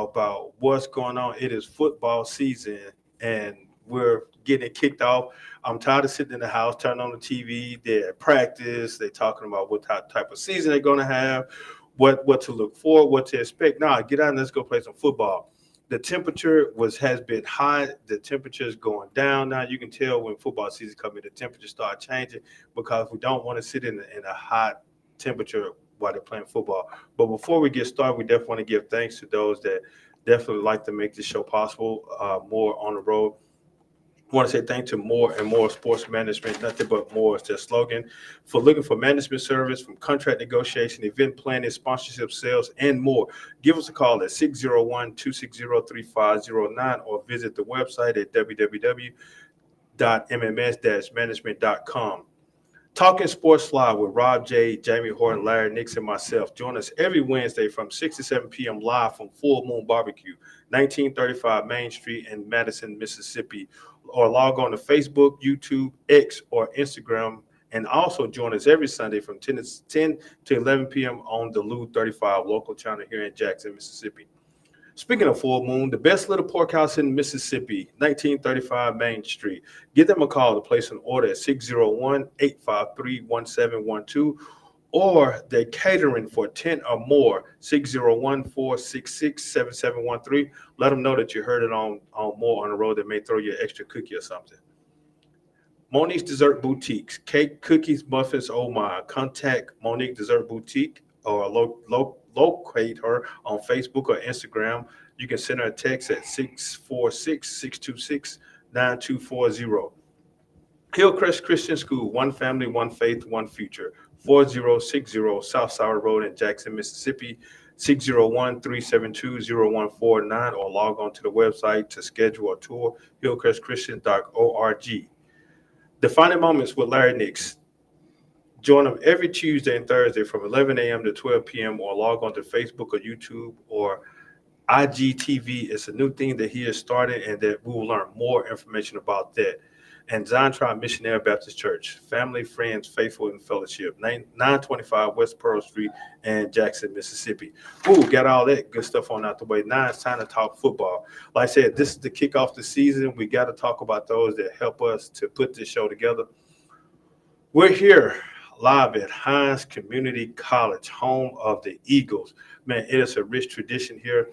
about what's going on. It is football season, and we're getting it kicked off. I'm tired of sitting in the house, turning on the TV. They're at practice. They're talking about what type of season they're going to have, what to look for, what to expect. Now, get out and let's go play some football. The temperature has been high. The temperature is going down now. You can tell when football season comes in, the temperature start changing because we don't want to sit in a hot temperature while they're playing football. But before we get started, we definitely want to give thanks to those that definitely like to make this show possible. More on the road. I want to say thank to More and More Sports Management. Nothing but more is their slogan. For looking for management service from contract negotiation, event planning, sponsorship sales, and more, give us a call at 601-260-3509 or visit the website at www.mms-management.com. Talking Sports Live with Rob J, Jamie Horton, Larry Nix, and myself. Join us every Wednesday from 6 to 7 p.m. live from Full Moon Barbecue, 1935 Main Street in Madison, Mississippi. Or log on to Facebook, YouTube, X, or Instagram. And also join us every Sunday from 10 to 11 p.m. on the Lou 35 local channel here in Jackson, Mississippi. Speaking of Full Moon, the best little pork house in Mississippi, 1935 Main Street. Give them a call to place an order at 601-853-1712, or they're catering for 10 or more, 601-466-7713. Let them know that you heard it on More on the Road. That may throw you an extra cookie or something. Monique's Dessert Boutiques, cake, cookies, muffins, oh my. Contact Monique Dessert Boutique or locate her on Facebook or Instagram. You can send her a text at 646-626-9240. Hillcrest Christian School, one family, one faith, one future. 4060 South Sour Road in Jackson, Mississippi. 601-372-0149, or log on to the website to schedule a tour, hillcrestchristian.org. Defining Moments with Larry Nix. Join them every Tuesday and Thursday from 11 a.m. to 12 p.m. or log on to Facebook or YouTube or IGTV. It's a new thing that he has started, and that we will learn more information about that. And Zion Tribe Missionary Baptist Church, family, friends, faithful, and fellowship, 925 West Pearl Street in Jackson, Mississippi. Ooh, got all that good stuff on out the way. Now it's time to talk football. Like I said, this is the kickoff the season. We got to talk about those that help us to put this show together. We're here live at Hines Community College, home of the Eagles. Man, it is a rich tradition here.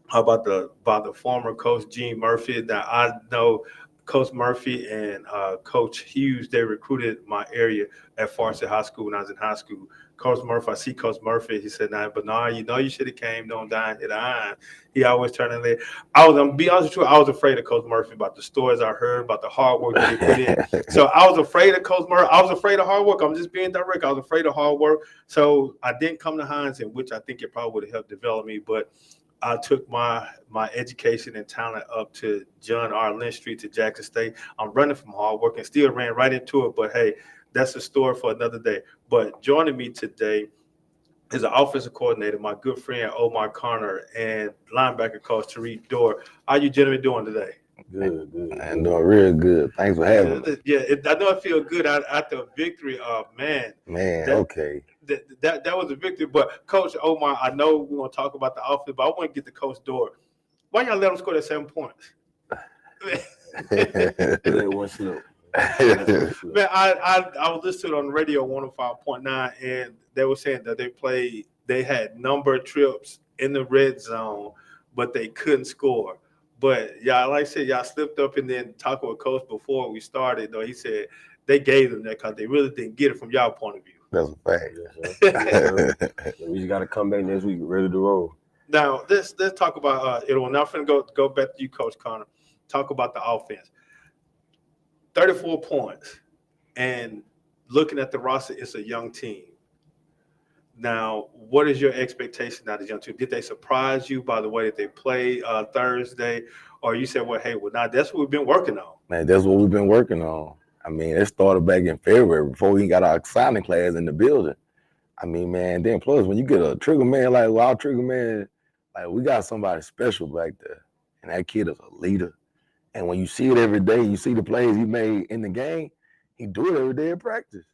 How about the former coach Gene Murphy? That I know Coach Murphy and Coach Hughes, they recruited my area at Farsi High School when I was in high school. Coach Murphy, I see Coach Murphy. He said, "Nah, Bernard, you should have came. Don't die and hit the iron." He always turned in there. I'm gonna be honest with you, I was afraid of Coach Murphy about the stories I heard about the hard work that he put in. So I was afraid of Coach Murphy. I was afraid of hard work. I'm just being direct. I was afraid of hard work. So I didn't come to Hines, in which I think it probably would have helped develop me, but I took my education and talent up to John R. Lynch Street to Jackson State. I'm running from hard work and still ran right into it. But hey, that's a story for another day. But joining me today is an offensive coordinator, my good friend Omar Connor, and linebacker coach Tariq Dorr. How you gentlemen doing today? Good. I'm doing real good. Thanks for having me. Yeah, I know I feel good after a victory. Man, okay. That was a victory. But Coach Omar, I know we're gonna talk about the offense, but I want to get to Coach Dorr. Why y'all let him score that 7 points? One slip. Man, I was listening on the radio 105.9, and they were saying that they had number of trips in the red zone, but they couldn't score. But y'all, like I said, y'all slipped up, and then talking with Coach before we started, though, he said they gave them that because they really didn't get it from y'all point of view. That's a fact. We just got to come back next week ready to roll. Now, let's talk about it. Now I'm going to go back to you, Coach Connor. Talk about the offense. 34 points. And looking at the roster, it's a young team. Now, what is your expectation out of the young team? Did they surprise you by the way that they played Thursday? Or you said, well, now that's what we've been working on. Man, that's what we've been working on. I mean, it started back in February before we got our signing class in the building. I mean, man, then plus when you get a trigger man like our trigger man, like we got somebody special back there. And that kid is a leader. And when you see it every day, you see the plays he made in the game, he do it every day in practice.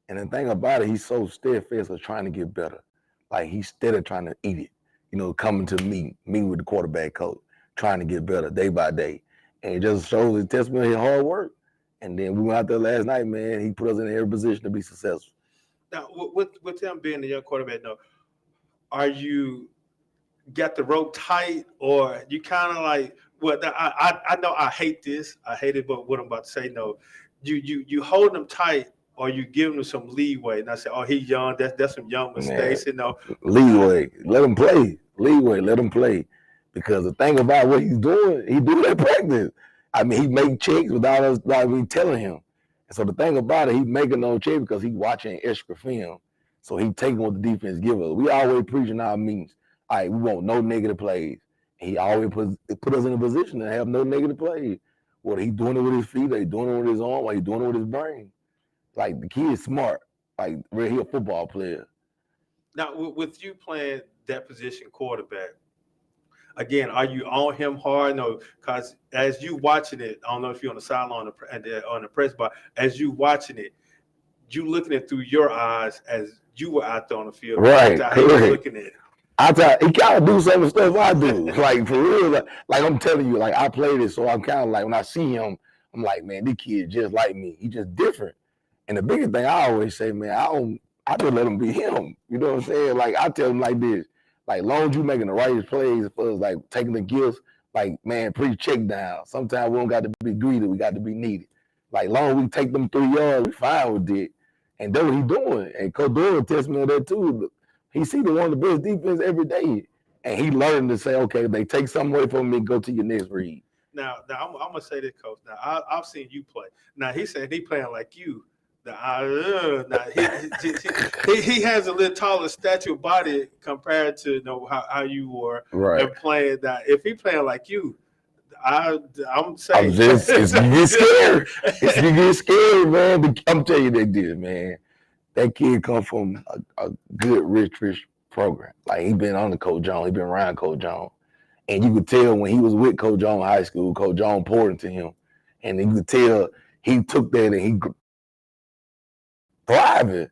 And the thing about it, he's so steadfast of trying to get better. Like he's steady trying to eat it. coming to meet with the quarterback coach, trying to get better day by day. And it just shows a testament of his hard work. And then we went out there last night, man. He put us in every position to be successful. Now, with him being the young quarterback, no, are you got the rope tight, or you kind of like? Well, I know I hate this. I hate it, but what I'm about to say, no, you hold him tight, or you give him some leeway. And I say, oh, he's young. That's some young mistakes, Leeway, let him play. Leeway, let him play. Because the thing about what he's doing, he do that practice. I mean, he make checks without us not even telling him. And so the thing about it, he's making those checks because he's watching extra film. So he taking what the defense give us. We always preaching our means. All right, we want no negative plays. And he always put us in a position to have no negative plays. Whether he's doing it with his feet, or he's doing it with his arm, or he's doing it with his brain. Like, the kid is smart. Like, really, he a football player. Now, with you playing that position, quarterback, again, are you on him hard? No, because as you watching it, I don't know if you're on the sideline on the press bar. As you watching it, you looking at it through your eyes as you were out there on the field. Right, How you looking at it. I thought he kind of do some of the stuff I do. Like, for real, like I'm telling you, like, I played it, so I'm kind of like, when I see him, I'm like, man, this kid just like me. He just different. And the biggest thing I always say, man, I just let him be him. You know what I'm saying? Like, I tell him like this, like, long as you making the right plays for us, like taking the gifts, like, man, pre-check down. Sometimes we don't got to be greedy, we got to be needed. Like, long as we take them 3 yards, we fine with it. And that's what he doing. And Coach Doyle tells me that too. He see the one of the best defense every day. And he learned to say, okay, they take something away from me, go to your next read. Now I'm gonna say this, Coach. Now I've seen you play. Now he said he playing like you. Now he has a little taller stature body compared to how you were and playing. That if he playing like you, I'm saying it's get scary. It's get scary, man. I'm telling you, they did, man. That kid come from a good rich program. Like, he been under Coach Jones, he been around Coach Jones, and you could tell when he was with Coach Jones in high school, Coach Jones poured into him, and you could tell he took that and he thriving.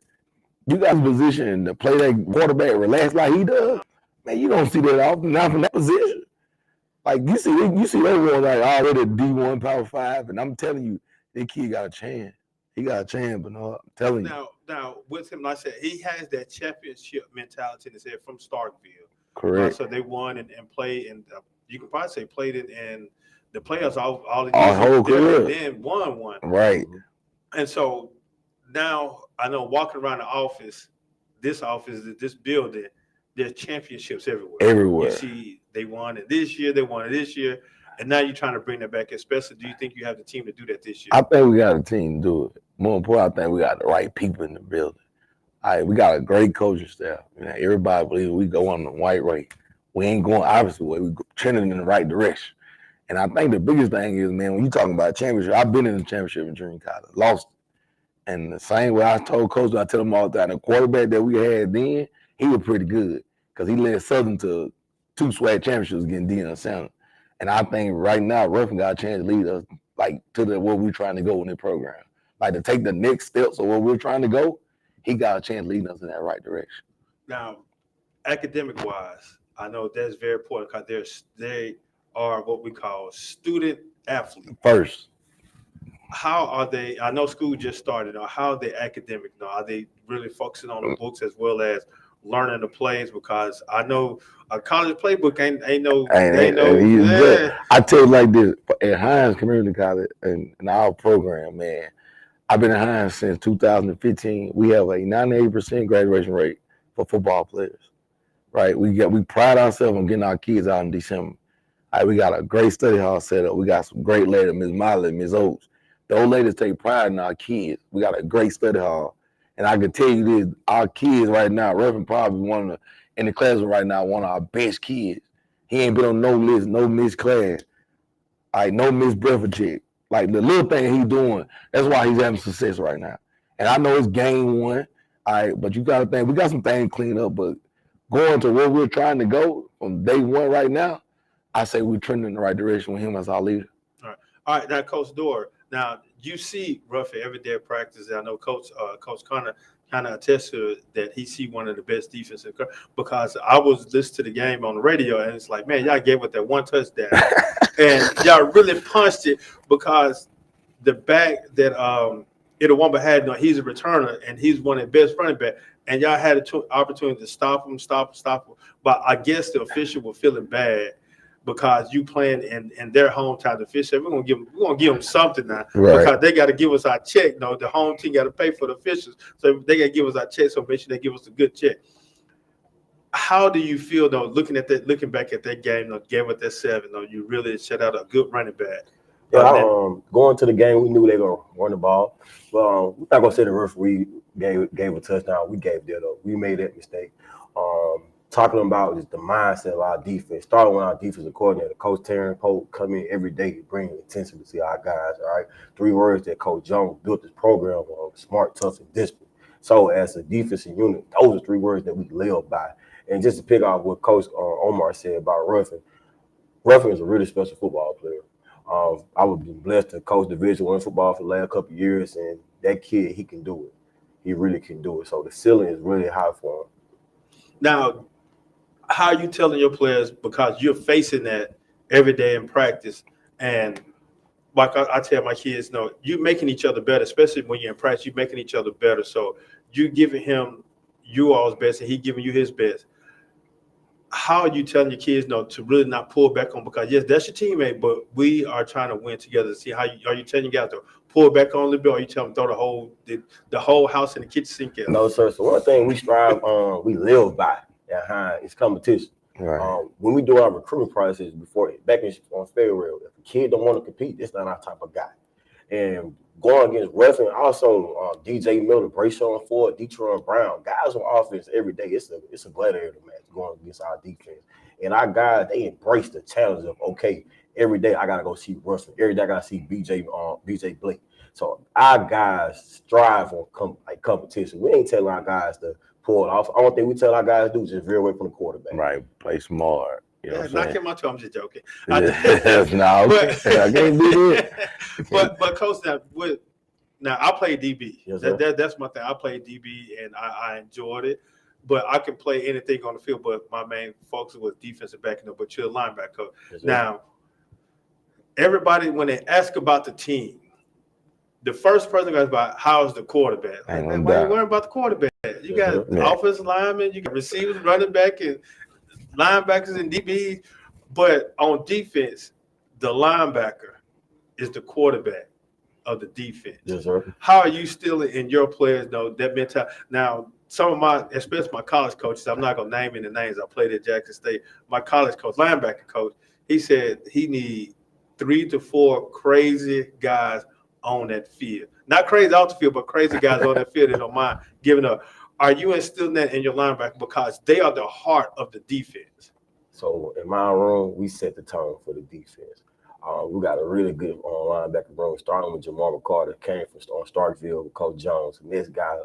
You got a position to play that quarterback relax like he does, man. You don't see that often, not from that position. Like, you see that one like already D1 Power 5, and I'm telling you, that kid got a chance. He got a chance, but no, I'm telling you. Now with him, like I said, he has that championship mentality in his head from Starkville. Correct. So they won and played, and you can probably say played it in the playoffs all the years. Whole career. And then won one. Right. And so now I know walking around the office, this building, there's championships everywhere. Everywhere. You see, they won it this year, and now you're trying to bring that back. Especially, do you think you have the team to do that this year? I think we got a team to do it. More important, I think we got the right people in the building. All right, we got a great coaching staff. Everybody believes we go on the right way. We ain't going obviously way. We trending in the right direction. And I think the biggest thing is, man, when you talking about championship, I've been in the championship in junior college, lost it. And the same way I told Coach, I tell him all the time, the quarterback that we had then, he was pretty good because he led Southern to 2 SWAC championships against Deion Sanders. And I think right now, Ruffin got a chance to lead us like to where we're trying to go in the program. Like, to take the next steps of where we're trying to go, he got a chance leading us in that right direction. Now, academic-wise, I know that's very important because they are what we call student athletes. First. How are they? I know school just started. How are they academic now? Are they really focusing on the books as well as learning the plays? Because I know a college playbook ain't no. I tell you like this, at Hines Community College and in our program, man, I've been at Hines since 2015. We have a 98% graduation rate for football players, right? We pride ourselves on getting our kids out in December. All right, we got a great study hall set up. We got some great ladies, Ms. Miley, Ms. Oates. Those ladies take pride in our kids. We got a great study hall. And I can tell you this, our kids right now, Reverend probably in the class right now, one of our best kids. He ain't been on no list, no missed class. All right, no missed breakfast check. Like, the little thing he's doing, that's why he's having success right now. And I know it's game 1, all right, but you got to think, we got some things cleaned up, but going to where we're trying to go from day 1 right now, I say we're trending in the right direction with him as our leader. All right, now, Coach Doyle, now you see Ruffin every day at practice. I know Coach Connor kind of attest to that he see one of the best defensive because I was listening to the game on the radio and it's like, man, y'all gave up that one touchdown and y'all really punched it because the back that Itawamba had, he's a returner and he's one of the best running back, and y'all had an opportunity to stop him. But I guess the official were feeling bad because you playing in their hometown. The official, we're gonna give them something now because they got to give us our check. No, the home team got to pay for the officials, so they got to give us our check. So make sure they give us a good check. How do you feel though, looking back at that game, gave up that 7, you really shut out a good running back? Yeah, going to the game, we knew they were gonna run the ball. Well, we're not gonna say the referee gave a touchdown. We gave that up. We made that mistake. Talking about just the mindset of our defense. Starting with our defensive coordinator, Coach Terrence Pope, come in every day to bring attention to our guys. All right, 3 words that Coach Jones built this program on: smart, tough, and discipline. So as a defensive unit, those are 3 words that we live by. And just to pick off what Coach Omar said about Ruffin, Ruffin is a really special football player. I was blessed to coach Division I football for the last couple of years, and that kid, he can do it. He really can do it. So the ceiling is really high for him. Now, how are you telling your players, because you're facing that every day in practice, and like I tell my kids, you're making each other better, especially when you're in practice, you're making each other better. So you're giving him you all's best, and he giving you his best. How are you telling your kids to really not pull back on, because yes, that's your teammate, but we are trying to win together. See how are you telling your guys to pull back on a little bit, or are you telling them throw the whole house in the kitchen sink in? No, sir. So one thing we strive on, we live by is competition. Right. When we do our recruiting process back on February, if a kid don't want to compete, that's not our type of guy. And going against Ruffin, also DJ Miller, Brayshawn Ford, Detroit Brown, guys on offense every day. It's a gladiator match going against our defense. And our guys, they embrace the challenge of, okay, every day I gotta go see Ruffin. Every day I gotta see BJ Blake. So our guys strive on competition. We ain't telling our guys to pull it off. Only thing we tell our guys to do is just veer away from the quarterback. Right, play smart. Knock him out too. I'm just joking. No, I can't do it. But Coach, now I play DB. Yes, that's my thing. I play DB and I enjoyed it. But I can play anything on the field. But my main focus was defensive backing up. But you're a linebacker. Yes, now, everybody, when they ask about the team, the first person goes about how's the quarterback. Why are you worrying about the quarterback? You got offensive linemen, you got receivers, running back, and linebackers and DBs. But on defense, the linebacker is the quarterback of the defense. Yes, sir. How are you still in your players that mentality? Now, some of especially my college coaches, I'm not going to name any names. I played at Jackson State. My college coach, linebacker coach, he said he need 3 to 4 crazy guys on that field. Not crazy off the field, but crazy guys on that field that don't mind giving up. Are you instilling that in your linebacker, because they are the heart of the defense? So in my room, we set the tone for the defense. We got a really good linebacker room, starting with Jamal McCarter, came from Starkville with Coach Jones. And this guy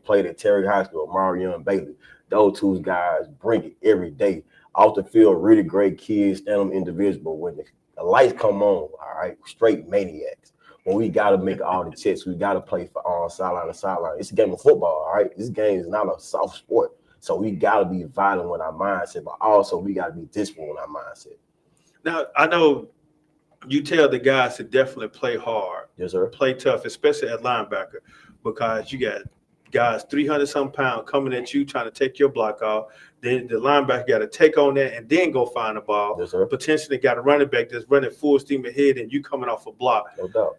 played at Terry High School, Marion Bailey. Those 2 guys bring it every day. Off the field, really great kids, stand them individual. When the lights come on, all right, straight maniacs. When we got to make all the checks, we got to play for sideline to sideline. It's a game of football, all right? This game is not a soft sport. So we got to be violent with our mindset, but also we got to be disciplined with our mindset. Now, I know you tell the guys to definitely play hard. Yes, sir. Play tough, especially at linebacker, because you got guys 300-some pounds coming at you trying to take your block off. Then the linebacker got to take on that and then go find the ball. Yes, sir. Potentially got a running back that's running full steam ahead and you coming off a block. No doubt.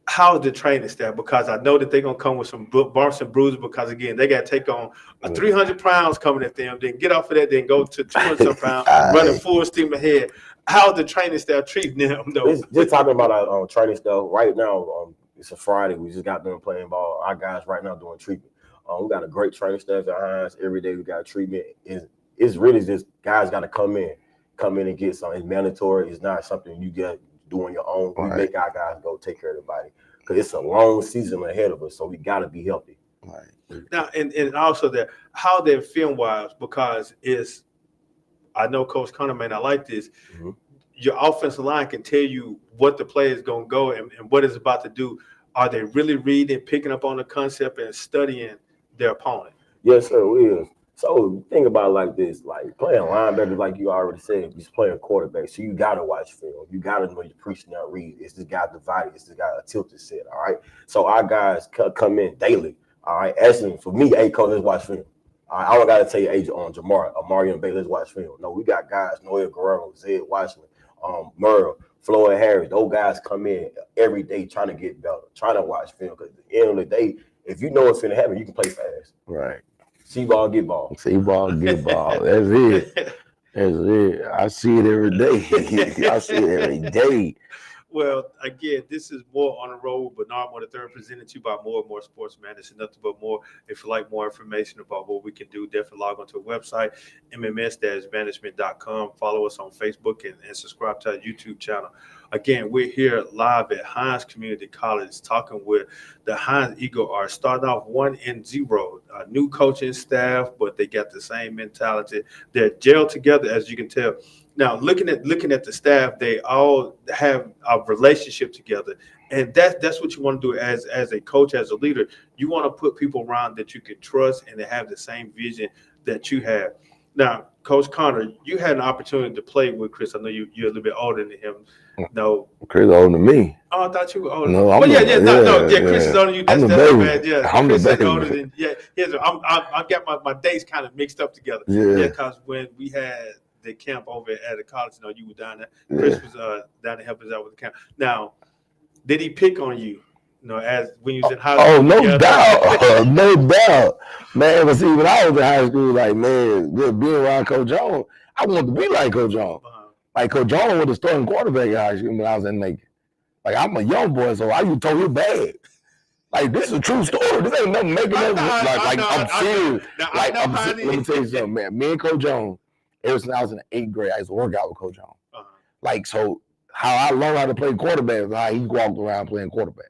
How's the training staff? Because I know that they're going to come with some bumps and bruises, because, again, they got to take on 300 pounds coming at them, then get off of that, then go to 200-some pounds, running full steam ahead. How's the training staff treating them, though? Just talking about our training staff, right now, it's a Friday. We just got done playing ball. Our guys right now doing treatment. We got a great training staff at Hines. Every day we got treatment. It's really just guys got to come in and get something. It's mandatory. It's not something you get doing your own. We make our guys go take care of the body, because it's a long season ahead of us, so we got to be healthy. Right. Now, and also that how they're film-wise, because I know Coach Connor may not like this. Mm-hmm. Your offensive line can tell you what the play is going to go and what it's about to do. Are they really reading, picking up on the concept, and studying their opponent? Yes, sir, we is. So think about it like this, like playing linebacker, like you already said, you're playing quarterback. So you gotta watch film. You gotta know you're preaching that read. Is this guy divided? Is this guy a tilted set? All right. So our guys come in daily. All right. Asking for me, hey coach, let's watch film. All right, I don't gotta tell you age on Jamar, Amari and Bay, let's watch film. No, we got guys, Noel Guerrero, Zed Washington, Merle, Floyd Harris. Those guys come in every day trying to get better, trying to watch film. Because at the end of the day, if you know what's gonna happen, you can play fast. Right. See ball, get ball. See ball, get ball. That's it. That's it. I see it every day. I see it every day. Well, again, this is More on the Road. Bernard Moore III, presented to you by More and More Sports, man. This is nothing but more. If you like more information about what we can do, definitely log on to our website, mms-management.com. Follow us on Facebook and subscribe to our YouTube channel. Again, we're here live at Hines Community College talking with the Hines Eagle are starting off 1-0. New coaching staff, but they got the same mentality. They're gelled together, as you can tell. Now, looking at the staff, they all have a relationship together, and that's what you want to do as a coach, as a leader. You want to put people around that you can trust and they have the same vision that you have. Now, Coach Connor, you had an opportunity to play with Chris. I know you're a little bit older than him. No, Chris older than me. Oh, I thought you were older. No, I'm Chris is older than you. That's bad. Yeah, I'm Chris the is baby. older than I got my dates kind of mixed up together. Yeah. Because when we had the camp over at the college, you were down there. Chris was down to help us out with the camp. Now, did he pick on you? As when you was in high school? Oh, no doubt. No doubt. Man, but see, when I was in high school, like, man, just being around Coach Jones, I wanted to be like Coach Jones. Like, Coach Jones was the starting quarterback in high school when I was in Macon. Like, I'm a young boy, so I used to told him bad. Like, this is a true story. This ain't nothing making up. I'm serious. Let me tell you something, man. Me and Coach Jones, ever since I was in the 8th grade, I used to work out with Coach Jones. Like, so how I learned how to play quarterback is how he walked around playing quarterback.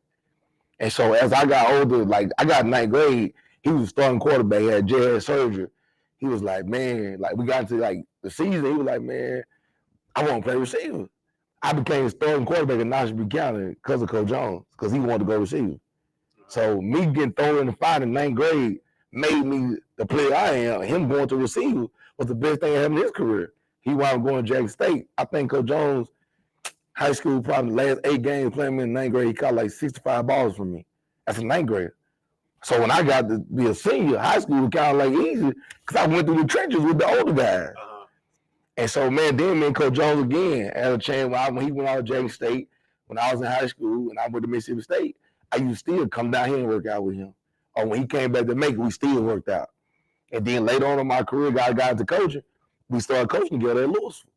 And so as I got older, like I got 9th grade, he was starting quarterback. He had JS surgery. He was like, man, like we got into like the season. He was like, man, I want to play receiver. I became starting quarterback in Knoxville County because of Coach Jones, because he wanted to go receiver. So me getting thrown in the fight in 9th grade made me the player I am. Him going to receiver was the best thing that happened in his career. He wound up going to Jackson State. I think Coach Jones, high school, probably the last 8 games playing me in 9th grade, he caught like 65 balls from me. That's a 9th grade. So when I got to be a senior, high school was kind of like easy because I went through the trenches with the older guys. And so, man, then me and Coach Jones again had a chance when he went out to Jackson State, when I was in high school and I went to Mississippi State, I used to still come down here and work out with him. Or when he came back to Macon, we still worked out. And then later on in my career, got into coaching. We started coaching together at Louisville.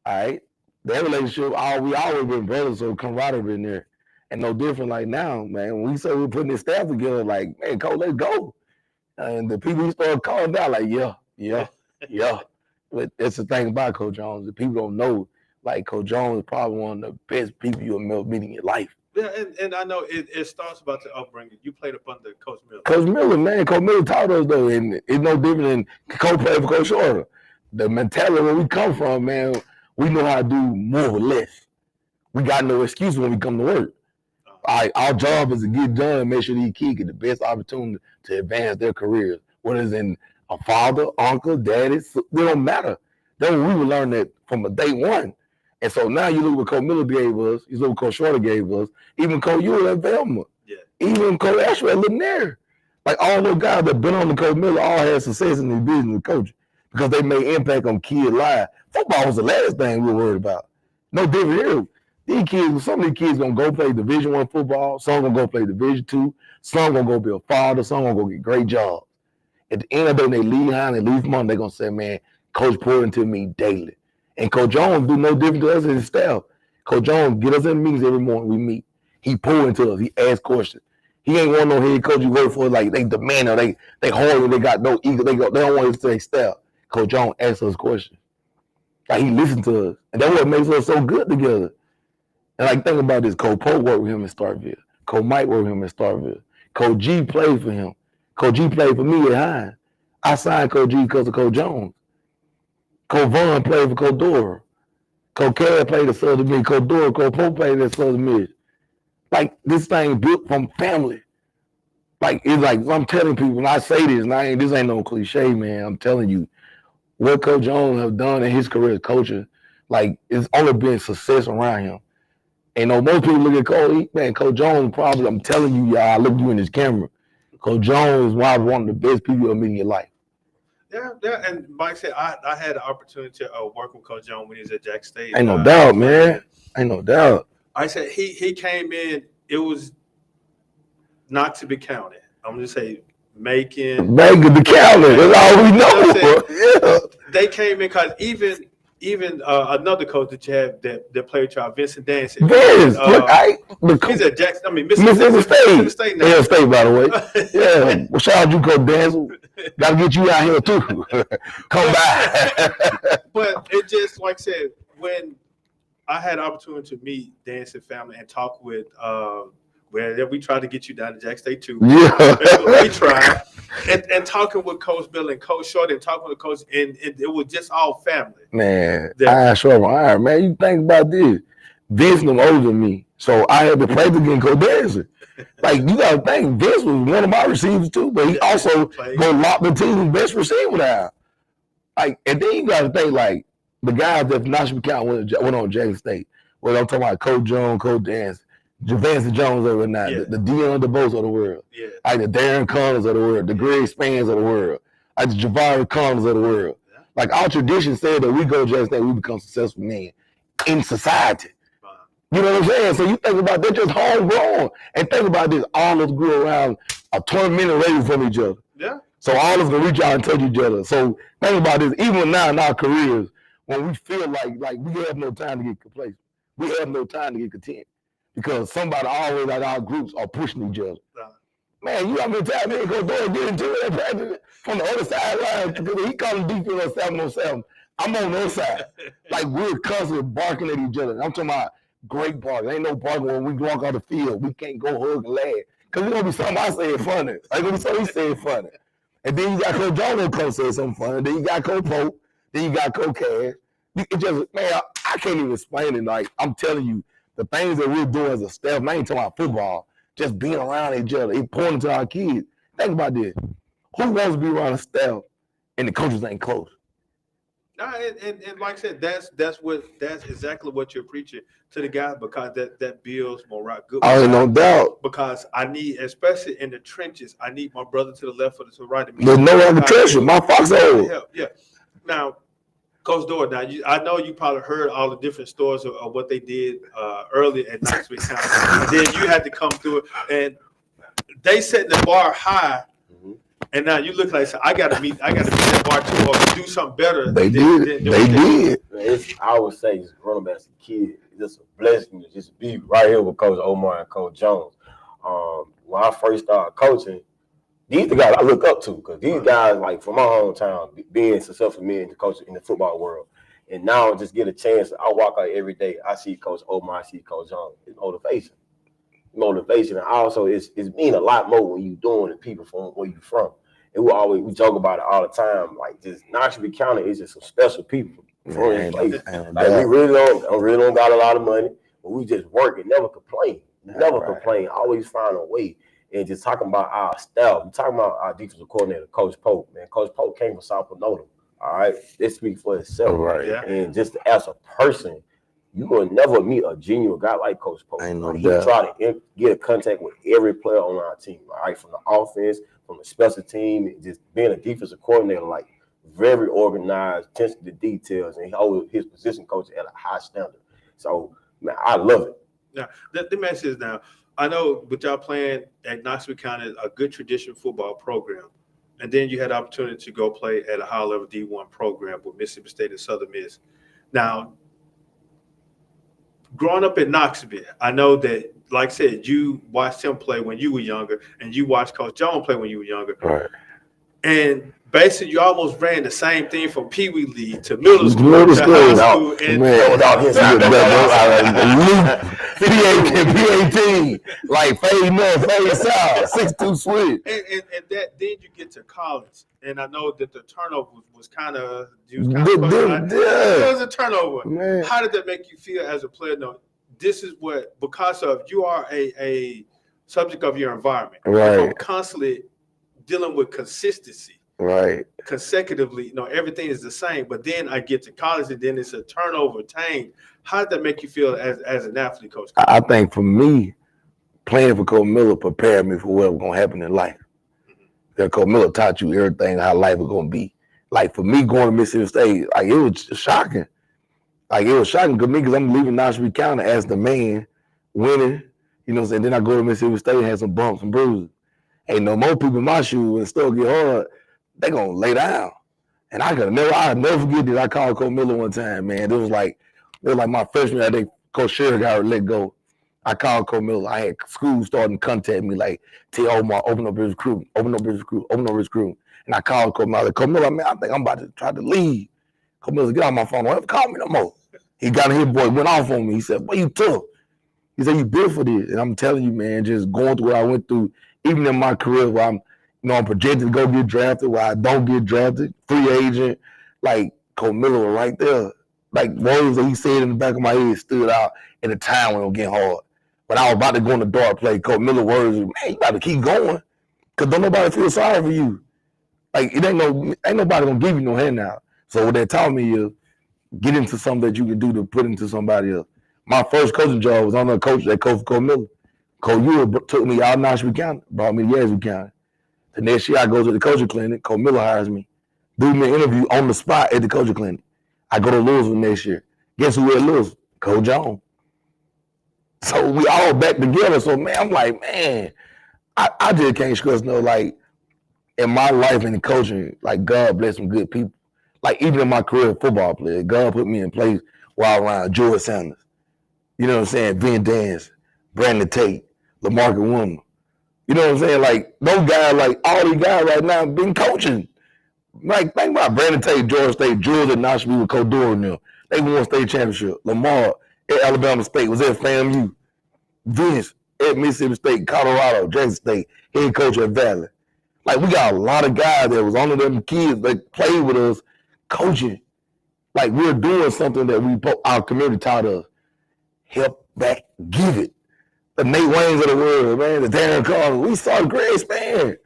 All right. That relationship, we always been brothers, so camaraderie in there. And no different like now, man. When we said we're putting this staff together, like, man, Coach, let's go. And the people started calling down, like, yeah. But that's the thing about Coach Jones. The people don't know, like, Coach Jones is probably one of the best people you'll meet in your life. Yeah, and I know it starts about the upbringing. You played up under Coach Miller. Coach Miller, man. Coach Miller taught us, though, and it's no different than Coach played for Coach Shorter. The mentality where we come from, man, we know how to do more with less. We got no excuse when we come to work. Our job is to get done and make sure these kids get the best opportunity to advance their careers. Whether it's in a father, uncle, daddy, it don't matter. That's what we were learning that from a day one. And so now you look what Coach Miller gave us, you look what Coach Shorter gave us, even Coach Ewell at Velma, even Coach Ashford at Lanier. Like all those guys that been on the Coach Miller all had success in the business of coaching because they made impact on kids' lives. Football was the last thing we were worried about. No different here. These kids, some of these kids gonna go play Division I football, some gonna go play Division II, some gonna go be a father, some gonna go get great jobs. At the end of the day, they leave behind and leave money, they're gonna say, man, Coach poured into me daily. And Coach Jones do no different to us and his staff. Coach Jones get us in meetings every morning we meet. He poured into us, he asked questions. He ain't want no head coach you work for, like they demand or they hard, they got no ego, they don't want to say staff. Coach Jones asks us questions. Like he listened to us. And that's what makes us so good together. And like think about this, Coach Pope worked with him in Starkville. Coach Mike worked with him in Starkville. Coach G played for him. Coach G played for me at Hines. I signed Coach G because of Coach Jones. Coach Vaughn played for Coach Dora. Coach Cad played at Southern Miss. Coach Dora, Coach Pope played at Southern Miss. Like this thing built from family. Like it's like I'm telling people, and I say this, and this ain't no cliche, man. I'm telling you, what Coach Jones have done in his career as coaching, like it's only been success around him. And most people look at Coach Jones probably, I'm telling you, y'all, I look at you in this camera. Coach Jones is one of the best people you'll meet in your life. Yeah, and Mike said I had the opportunity to work with Coach Jones when he was at Jack State. Ain't no doubt, man. Ain't no doubt. I said he came in, it was not to be counted. I'm just saying making the counter. That's all we know. Yeah. They came in because even another coach that you have that played with Vincent Dancy. Vince, he's at Jackson. I mean, Mississippi State now. Yeah, State, by the way. Yeah, well, shout out you, Coach Dancy. Got to get you out here too. Come by. But it just like I said, when I had the opportunity to meet Dancy family and talk with. We tried to get you down to Jack State too. Yeah, we tried, and talking with Coach Bill and Coach Short and talking with Coach, and it was just all family. Man, iron sharp iron. Man, you think about this. Vince was older than me, so I had to play against Coach Dancy. Like you got to think, Vince was one of my receivers too, but he also go lock the team's best receiver down. Like, and then you got to think like the guys that Knoxville County went on Jackson State. Well, I'm talking about Coach Jones, Coach Dancy. Javante Jones over now, the Deion DeVos of the world, like the Darren Connors of the world, the Greg Spans of the world, like the Javari Connors of the world. Like our tradition said that we go to Jackson State, we become successful men in society. You know what I'm saying? So you think about that, just homegrown, and think about this: all of us grew around a 20-minute radius from each other. Yeah. So all of us can reach out and touch each other. So think about this: even now in our careers, when we feel like we have no time to get complacent, we have no time to get content. Because somebody always at our groups are pushing each other. Man, you have been telling me to go there and get into it practice from the other sideline because he calling defense on 7-on-7. I'm on the other side. Like we're constantly barking at each other. I'm talking about great barking. Ain't no barking when we walk out the field. We can't go hug and laugh. Because it's gonna be something I say funny. It's gonna be something he said funny. And then you got Coach Jones come say something funny. Then you got Coach Pope. Then you got Coach Cash. It just, man, I can't even explain it. Like I'm telling you. The things that we're doing as a staff, I ain't talking about football, just being around each other, important to our kids. Think about this. Who wants to be around a staff and the coaches ain't close? And like I said, that's exactly what you're preaching to the guys because that builds morale. Good. Oh, no doubt. Because I need, especially in the trenches, I need my brother to the left or to the right. There's no other treasure. My foxhole. Yeah. Now, Coach Dort, now I know you probably heard all the different stories of what they did earlier at Knoxville County. And then you had to come through it, and they set the bar high. And now you look like I got to meet that bar too, or do something better. They did. I would say, just growing up as a kid, it's just a blessing to just be right here with Coach Omar and Coach Jones. When I first started coaching, these are the guys I look up to because these guys, like from my hometown, being successful men to coach in the football world. And now just get a chance. I walk out every day. I see Coach Omar, I see Coach Jones. It's motivation. And also, it's mean a lot more when you doing it people from where you from. And we joke about it all the time. Like just Knoxville County is just some special people from this place. Like we really don't got a lot of money, but we just work and never complain. Complain. Always find a way. And just talking about our staff, we're talking about our defensive coordinator, Coach Pope. Man, Coach Pope came from South Pinota. All right, this speaks for itself. Right. Yeah. And just as a person, you will never meet a genuine guy like Coach Pope. He try to get in contact with every player on our team. All right, from the offense, from the special team, and just being a defensive coordinator, like very organized, attention to details, and he holds his position coach at a high standard. So, man, I love it. Now, the message is now. I know, but y'all playing at Knoxville County, a good traditional football program. And then you had the opportunity to go play at a high-level D1 program with Mississippi State and Southern Miss. Now, growing up in Knoxville, I know that, like I said, you watched him play when you were younger, and you watched Coach Jones play when you were younger. Right. And basically, you almost ran the same thing from Pee Wee League to middle school to high school. And P18, like fade north, fade south, 6-2 switch. And that then you get to college, and I know that the turnover was kind of. It was a turnover. Man. How did that make you feel as a player? No, this is what, because of you are a subject of your environment. Right. If I'm constantly dealing with consistency, Right. consecutively, everything is the same. But then I get to college, and then it's a turnover change. How did that make you feel as an athlete, Coach? I think for me, playing for Coach Miller prepared me for what was gonna happen in life. That Coach Miller taught you everything how life was gonna be. Like for me going to Mississippi State, like it was shocking. Like it was shocking to me because I'm leaving Nashville County as the man, winning. You know what I'm saying? Then I go to Mississippi State and have some bumps and bruises. Ain't no more people in my shoes when the stuff get hard, they gonna lay down. And I'll never forget that I called Coach Miller one time, man. It was like my freshman year, I think Coach Sherry got let go. I called Coach Miller. I had school starting to contact me like, tell Omar, open up his recruit. And I called Coach Miller. Coach Miller, man, I think I'm about to try to leave. Coach Miller, get on my phone. Don't ever call me no more. He got in his boy, went off on me. He said, boy, you tough. He said, you built for this. And I'm telling you, man, just going through what I went through, even in my career where I'm projected to go get drafted, where I don't get drafted, free agent, like Coach Miller was right there. Like words that he said in the back of my head stood out in the time when it was getting hard. When I was about to go in the dark play, Coach Miller words, man, you got to keep going. Because don't nobody feel sorry for you. Like ain't nobody gonna give you no handout. So what they taught me is get into something that you can do to put into somebody else. My first coaching job was under a coach that coached Coach Miller. Coach Ewell took me out of Nashville County, brought me to Yazoo County. The next year I go to the coaching clinic, Coach Miller hires me, do me an interview on the spot at the coaching clinic. I go to Louisville next year. Guess who at Louisville? Coach Jones. So we all back together. So man, I'm like, man, I just can't stress like in my life and in coaching, like God bless some good people. Like even in my career as football player, God put me in place while around George Sanders. You know what I'm saying? Vin Dance, Brandon Tate, LaMarcus Wilmer. You know what I'm saying? Like those guys, like all these guys right now been coaching. Like think about Brandon Tate, Georgia State, Georgia and Nashville with Coach Doran now. They won state championship. Lamar at Alabama State was at FAMU. Vince at Mississippi State, Colorado, Jackson State, head coach at Valley. Like we got a lot of guys that was under them kids that played with us coaching. Like we're doing something that our community taught us. Help back, give it. The Nate Waynes of the world, man, the Darren Carter. We saw the Greg Span.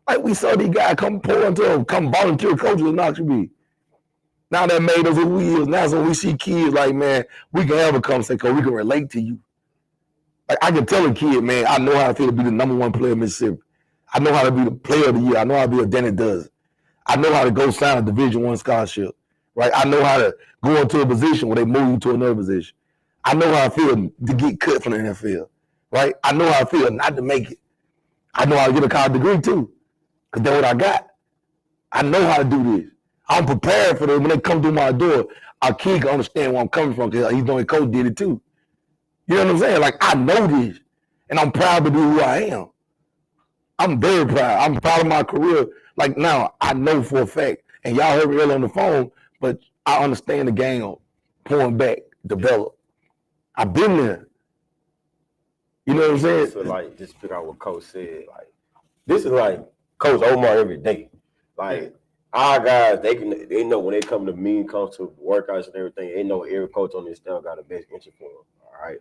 Like we saw these guys come pour into them, come volunteer coaches in Knoxville. Now that made us who we is. Now so we see kids like, man, we can have a conversation because we can relate to you. Like I can tell a kid, man, I know how to feel to be the #1 player in Mississippi. I know how to be the player of the year. I know how to be a Danny Does. I know how to go sign a Division I scholarship, right? I know how to go into a position where they move you to another position. I know how I feel to get cut from the NFL, right? I know how I feel not to make it. I know how to get a college degree too, because that's what I got. I know how to do this. I'm prepared for them. When they come through my door, our kid can understand where I'm coming from because he's knowing coach did it too. You know what I'm saying? Like, I know this, and I'm proud to be who I am. I'm very proud. I'm proud of my career. Like, now, I know for a fact, and y'all heard me earlier on the phone, but I understand the game of pulling back, develop. I've been there. You know what I'm saying? So, like, just figure out what Coach said. Like, this is like Coach Omar every day. Like, our guys, they know when they come to me, comes to workouts and everything, they know every coach on this staff got the best interest for them. All right.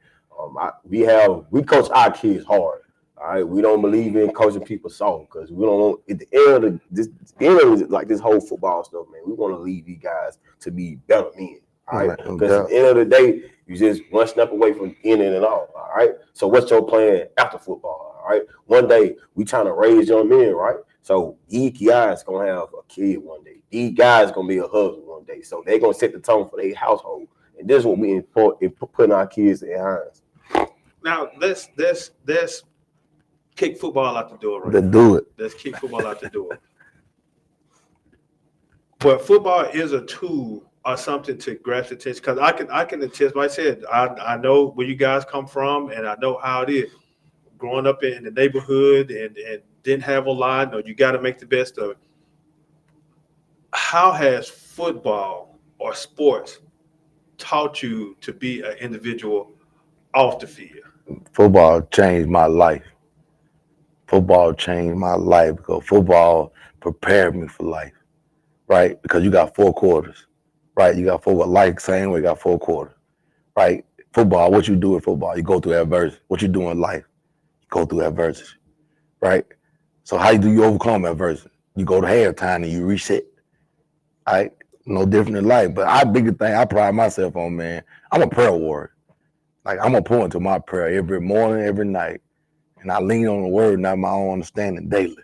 We coach our kids hard. All right. We don't believe in coaching people soft because we don't want at the end of this whole football stuff, man. We want to lead these guys to be better men. All right. Because at the end of the day, you just one step away from ending it all. All right. So what's your plan after football? All right. One day we trying to raise young men, right? So these guys gonna have a kid one day. These guys gonna be a husband one day. So they're gonna set the tone for their household. And this is what we putting our kids in their hands. Now let's kick football out the door, right? Let's do it. Let's kick football out the door. But football is a tool or something to grasp attention. Because I can attest. Like I said, I know where you guys come from, and I know how it is. Growing up in the neighborhood and didn't have a lot, or you got to make the best of it. How has football or sports taught you to be an individual off the field? Football changed my life. Football changed my life because football prepared me for life, right? Because you got 4 quarters, right? You got 4, like same way, you got 4 quarters, right? Football, what you do in football, you go through adversity. What you do in life, you go through adversity, right? So how do you overcome adversity? You go to halftime and you reset, right? No different in life. But our biggest thing I pride myself on, man, I'm a prayer warrior. Like, I'm going to point to my prayer every morning, every night. And I lean on the word, not my own understanding daily.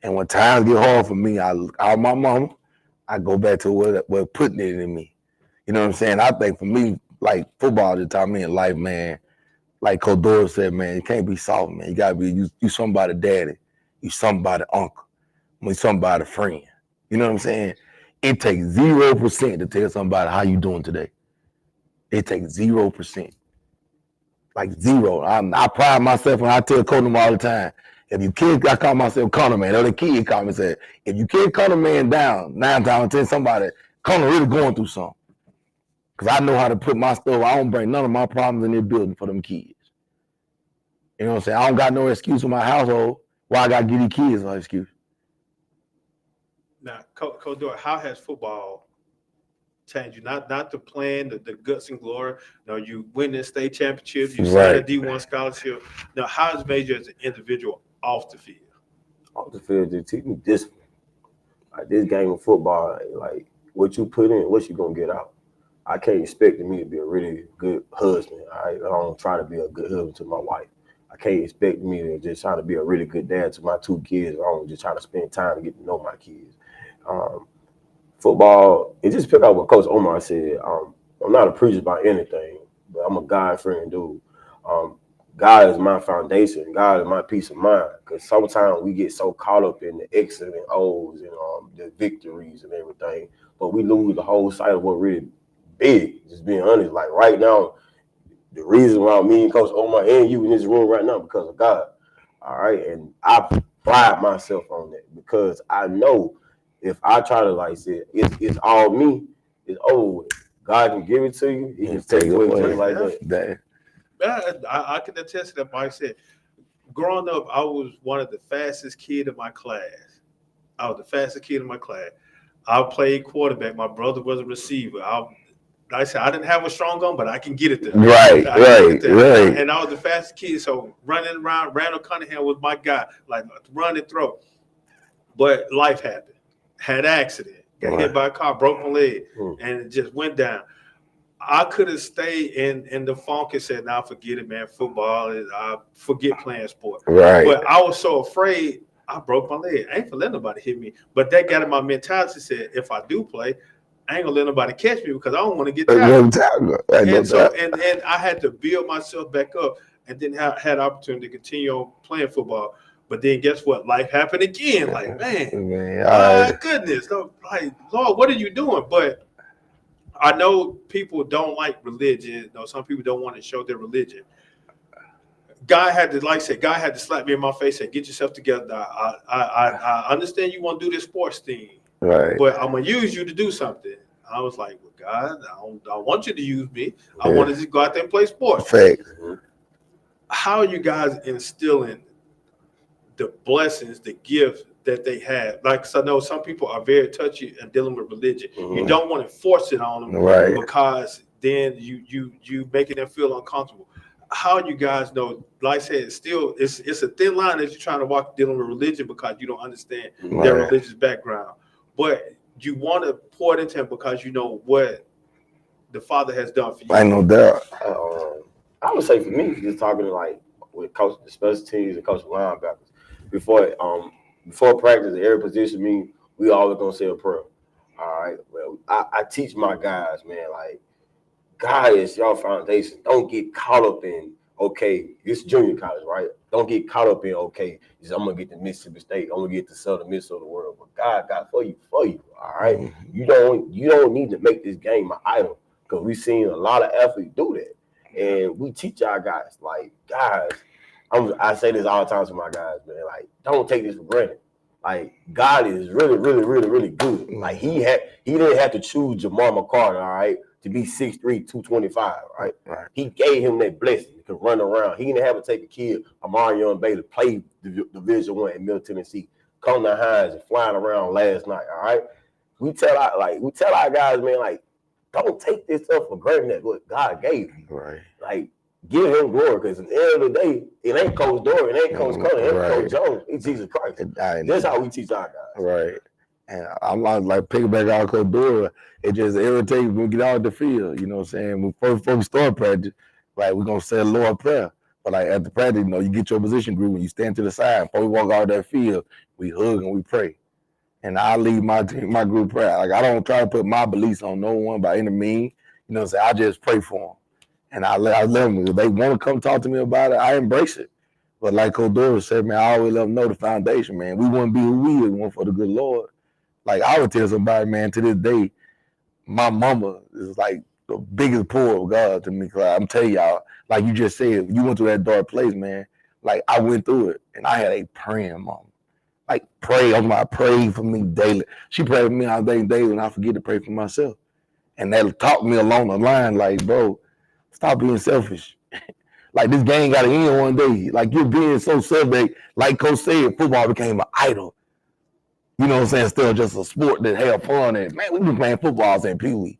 And when times get hard for me, I look out my mama, I go back to what putting it in me. You know what I'm saying? I think for me, like, football just taught me in life, man, like Coach Doris said, man, you can't be soft, man. You got to be, you somebody daddy. You somebody uncle. You somebody friend. You know what I'm saying? It takes 0% to tell somebody how you doing today. It takes 0%. Like zero. I pride myself when I tell Coach them all the time. If you can't, I call myself Connor Man. Other kid call me and said, if you can't Connor Man down, 9 times out of 10, somebody, Connor really going through something. Because I know how to put my stuff. I don't bring none of my problems in this building for them kids. You know what I'm saying? I don't got no excuse in my household. Why I got to give these kids no excuse? Now, Coach Doyle, how has football changed you? Not the plan, the guts and glory. No, you win the state championships, you sign a D1 scholarship. Now, how has it made you as an individual off the field? Off the field, they teach me discipline. Like, this game of football, like, what you put in, what you gonna get out. I can't expect me to be a really good husband. I don't try to be a good husband to my wife. I can't expect me to just try to be a really good dad to my 2 kids. I don't just try to spend time to get to know my kids. Football, it just pick up what Coach Omar said. I'm not a preacher about anything, but I'm a God-fearing dude. God is my foundation. God is my peace of mind. Because sometimes we get so caught up in the X's and O's and the victories and everything, but we lose the whole sight of what really big. Just being honest, like right now, the reason why me and Coach Omar and you in this room right now because of God. All right, and I pride myself on that because I know if I try to like say it's all me, it's over with. God can give it to you. He can take it away just like that. I can attest to that. Like I said, growing up, I was one of the fastest kids in my class. I was the fastest kid in my class. I played quarterback. My brother was a receiver. Like I said, I didn't have a strong arm, but I can get it there. Right. And I was the fastest kid, so running around, Randall Cunningham was my guy, like run and throw. But life happened. Had an accident, got hit by a car, broke my leg, and it just went down. I could have stayed in the funk and said, "Nah, forget it, man. Football is I forget playing sport." Right. But I was so afraid. I broke my leg. I ain't for letting nobody hit me. But that got in my mentality. Said, if I do play, I ain't gonna let nobody catch me because I don't want to get tackled. And I had to build myself back up, and then had opportunity to continue on playing football. But then guess what? Life happened again. Like, man, my goodness. Like, Lord, what are you doing? But I know people don't like religion. Some people don't want to show their religion. God had to, like I said, God had to slap me in my face and say, get yourself together. I understand you want to do this sports thing, right? But I'm gonna use you to do something. I was like, well, God, I want you to use me. I want to just go out there and play sports. Facts. How are you guys instilling the blessings, the gift that they have? Like, so I know some people are very touchy and dealing with religion. You don't want to force it on them, right? Because then you making them feel uncomfortable. How you guys know? Like I said, it's a thin line as you're trying to walk dealing with religion because you don't understand their religious background, but you want to pour it into them because you know what the Father has done for you. I know that. I would say for me, just talking like with coach the special teams and coach linebackers before practice, every position we always gonna say a prayer. All right. Well, I teach my guys, man, like God is your foundation. Don't get caught up in it's junior college, right? Don't get caught up in I'm gonna get to Mississippi State, I'm gonna get to Southern Miss of the world. But God got for you, all right? Mm-hmm. You don't need to make this game an idol because we've seen a lot of athletes do that. And we teach our guys, like, guys, I say this all the time to my guys, man, like, don't take this for granted. Like, God is really, really, really, really good. Like, he didn't have to choose Jamar McCarter, all right, to be 6'3", 225, right? He gave him that blessing. He could run around. He didn't have to take a kid, Amarion Bailey, play Division I in Middle Tennessee, come to Hines and flying around last night, all right? We tell our guys, man, like, don't take this stuff for granted that what God gave you. Right. Like, give him glory, because at the end of the day, it ain't Coach Dory, it ain't Coach Cullen, it ain't Right. Coach Jones, it's Jesus Christ. I That's how we teach our guys. Right. And I'm like piggyback out Coach Dory. It just irritates when we get out the field. You know what I'm saying? Before we start practice, like we're gonna say a Lord prayer. But like at the practice, you know, you get your position group when you stand to the side. Before we walk out that field, we hug and we pray. And I lead my team, my group prayer. Like I don't try to put my beliefs on no one by any means. You know what I'm saying? I just pray for them. And I let them, if they want to come talk to me about it, I embrace it. But like Coach Doris said, man, I always let them know the foundation, man. We wouldn't be who we is, one for the good Lord. Like I would tell somebody, man, to this day, my mama is like the biggest pull of God to me. Cause I'm telling y'all, like you just said, you went through that dark place, man. Like I went through it, and I had a praying mama. Like pray for me daily. She prayed for me all day and daily, and I forget to pray for myself. And that taught me along the line, like, bro, stop being selfish. Like this game got to end one day. Like you're being so selfish. Like Coach said, football became an idol. You know what I'm saying? Still just a sport that have fun. And man, we been playing footballs in Pee Wee.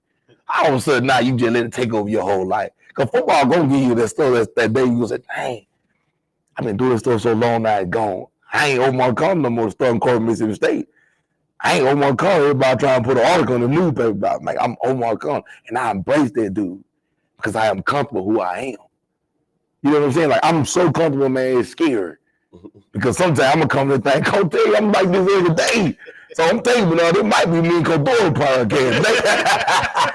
All of a sudden now you just let it take over your whole life. Cause football gonna give you that stuff that day you gonna say, dang, I've been doing this stuff so long now it's gone. I ain't Omar Khan no more starting quarterback Mississippi State. I ain't Omar Khan. Everybody trying to put an article in the newspaper about me. Like I'm Omar Khan. And I embrace that dude because I am comfortable who I am. You know what I'm saying? Like I'm so comfortable, man, it's scary. Because sometimes I'm gonna come to the thing, Coach Dory, I'm like this every day. So I'm thinking, it might be me and Coach Dory podcast.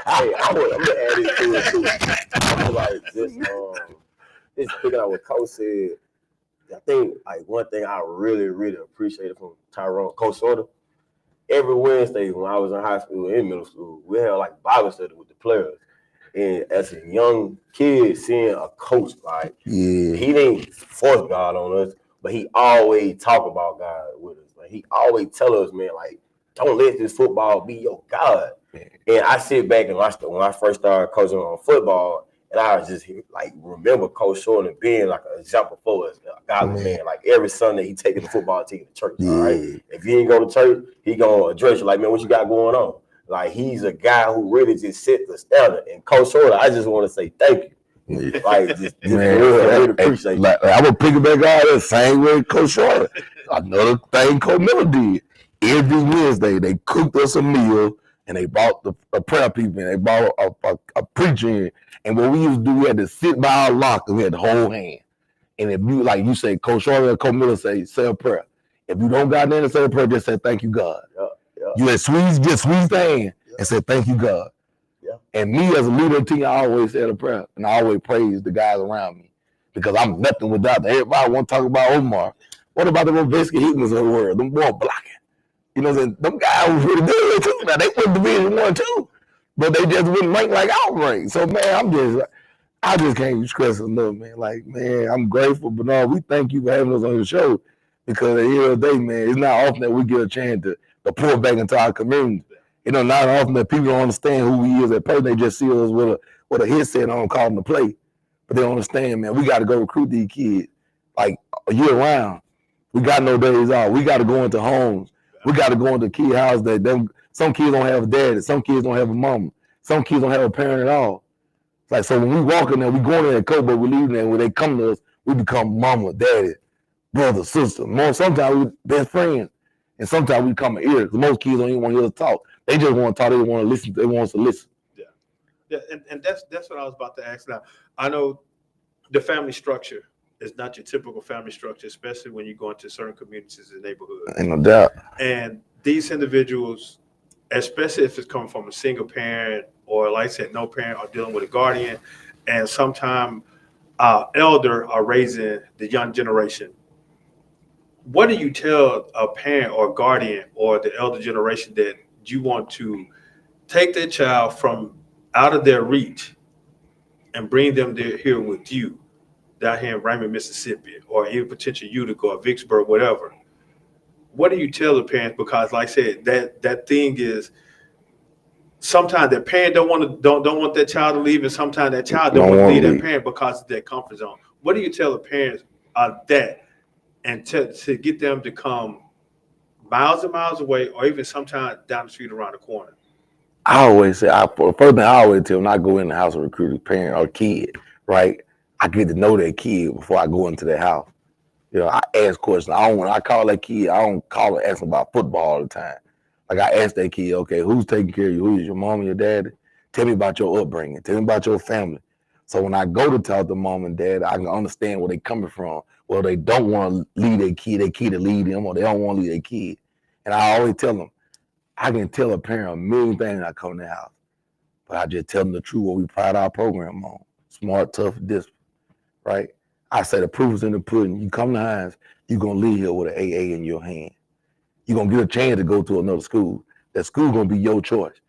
Hey, I'm gonna add it to it too. I'm like just picking out what Coach said. I think like one thing I really, really appreciated from Tyrone, Coach Sorter, every Wednesday when I was in high school and middle school, we had like Bible study with the players. And as a young kid, seeing a coach, like he didn't force God on us, but he always talk about God with us. Like he always tell us, man, like don't let this football be your God. And I sit back and watch when I first started coaching on football, and I was just like remember Coach Shorten being like an example for us, a godly man. Like every Sunday he taking the football team to church. All right, if you ain't go to church, he gonna address you like, man, what you got going on? Like he's a guy who really just set the standard. And Coach Shorter, I just want to say thank you. Like just man, really appreciate like, I would piggyback out the same way Coach Shorter. Another thing Coach Miller did. Every Wednesday they cooked us a meal and they brought the prayer people and they brought a preacher in. And what we used to do, we had to sit by our locker, we had to hold hand. And if you like you say, Coach Shorter or Coach Miller say a prayer. If you don't got there to say a prayer, just say thank you, God. You had squeeze the hand and said thank you, God. And me as a leader of the team, I always said a prayer and I always praise the guys around me because I'm nothing without them. Everybody want to talk about Omar. What about the Robinski Hickmans of the world? Them boys blocking. You know what I'm saying? Them guys was really good too. Now they went Division I too, but they just wouldn't rank like our rank. So man, I just can't stress enough, man. Like, man, I'm grateful, but no, we thank you for having us on your show because at the end of the day, man, it's not often that we get a chance to pour back into our community. You know, not often that people don't understand who we is as person. They just see us with a headset on calling to play. But they don't understand, man, we got to go recruit these kids like a year round. We got no days off. We got to go into homes. We got to go into key houses that some kids don't have a daddy. Some kids don't have a mama. Some kids don't have a parent at all. It's like, so when we walk in there, we go in there and coach, but we leave there. When they come to us, we become mama, daddy, brother, sister. Sometimes we best friends. And sometimes we come in ear because most kids don't even want to hear us talk. They just want to talk. They want to listen. They want us to listen. Yeah, and that's what I was about to ask now. I know the family structure is not your typical family structure, especially when you go into certain communities and neighborhoods. Ain't no doubt. And these individuals, especially if it's coming from a single parent or, like I said, no parent or dealing with a guardian, and sometimes elder are raising the young generation. What do you tell a parent or guardian or the elder generation that you want to take their child from out of their reach and bring them here with you down here in Raymond, Mississippi, or even potentially Utica or Vicksburg, whatever? What do you tell the parents? Because like I said, that thing is sometimes the parent don't want that child to leave, and sometimes that child don't want to leave that parent because of their comfort zone. What do you tell the parents that and to get them to come miles and miles away or even sometimes down the street around the corner? I always say, the first thing I always tell when I go in the house and recruit a parent or kid, right? I get to know that kid before I go into their house. You know, I ask questions. When I call that kid, I don't call and ask them about football all the time. Like I ask that kid, okay, who's taking care of you? Who is your mom and your daddy? Tell me about your upbringing. Tell me about your family. So when I go to talk to mom and dad, I can understand where they coming from. Well, they don't want to lead their kid to lead them, or they don't want to lead their kid. And I always tell them, I can tell a parent a million things when I come in the house, but I just tell them the truth, what we pride our program on. Smart, tough, discipline, right? I say the proof is in the pudding. You come to Hines, you're going to leave here with an AA in your hand. You're going to get a chance to go to another school. That school going to be your choice.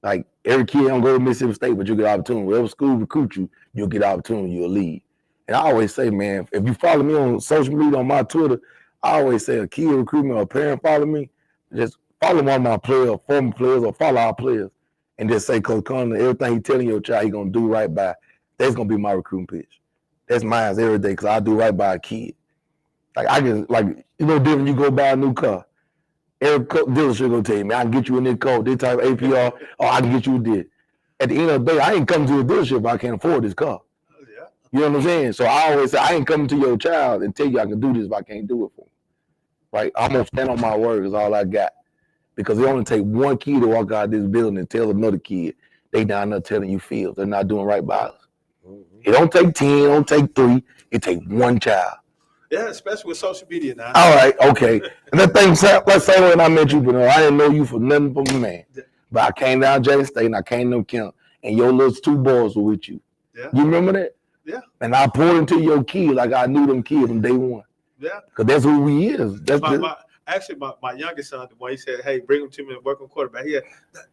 Like every kid don't go to Mississippi State, but you get opportunity. Whatever school recruit you, you'll get opportunity, you'll lead. And I always say, man, if you follow me on social media, on my Twitter, I always say a kid recruit me or a parent follow me, just follow one of my players, former players, or follow our players, and just say, Coach Conlon, everything he telling your child he gonna do right by, that's gonna be my recruiting pitch. That's mine every day because I do right by a kid. Like I can, like you know, different. You go buy a new car. Every dealership gonna tell you, man, I can get you a new car, this type of APR, or I can get you this. At the end of the day, I ain't coming to a dealership if I can't afford this car. Yeah. You know what I'm saying? So I always say, I ain't coming to your child and tell you I can do this if I can't do it for him. Right? I'm gonna stand on my word is all I got. Because it only take one kid to walk out of this building and tell another kid they down there telling you feel they're not doing right by us. It don't take 10, it don't take 3, it take one child. Yeah, especially with social media now. All right, okay. And that thing, let's say when I met you, but I didn't know you for nothing but a man. But I came down Jackson State and I came to camp, and your little 2 boys were with you. Yeah. You remember that? Yeah. And I poured into your kid like I knew them kids from day one. Yeah. Because that's who we is. That's my youngest son, the one he said, hey, bring him to me and work on quarterback. He had,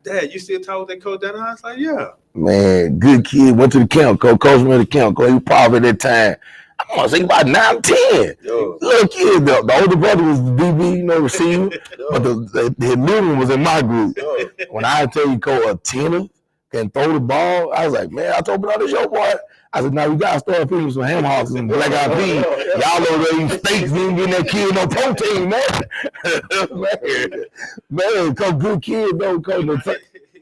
Dad, you still talk with that coach down there? I was like, yeah. Man, good kid. Went to the camp, coach me at the camp, coach. He was probably at that time. I want to say about 9, 10. Yo. Little kid, the older brother was the DB, you know, receiver. But the little one was in my group. Yo. When I tell you, coach, a tenor can throw the ball, I was like, man, I told Bernard, this your boy. I said, now we got to start feeding some ham hocks and black eyed peas. Y'all over there eating steaks, you ain't getting that kid no protein, man. man, coach, good kid, though, coach.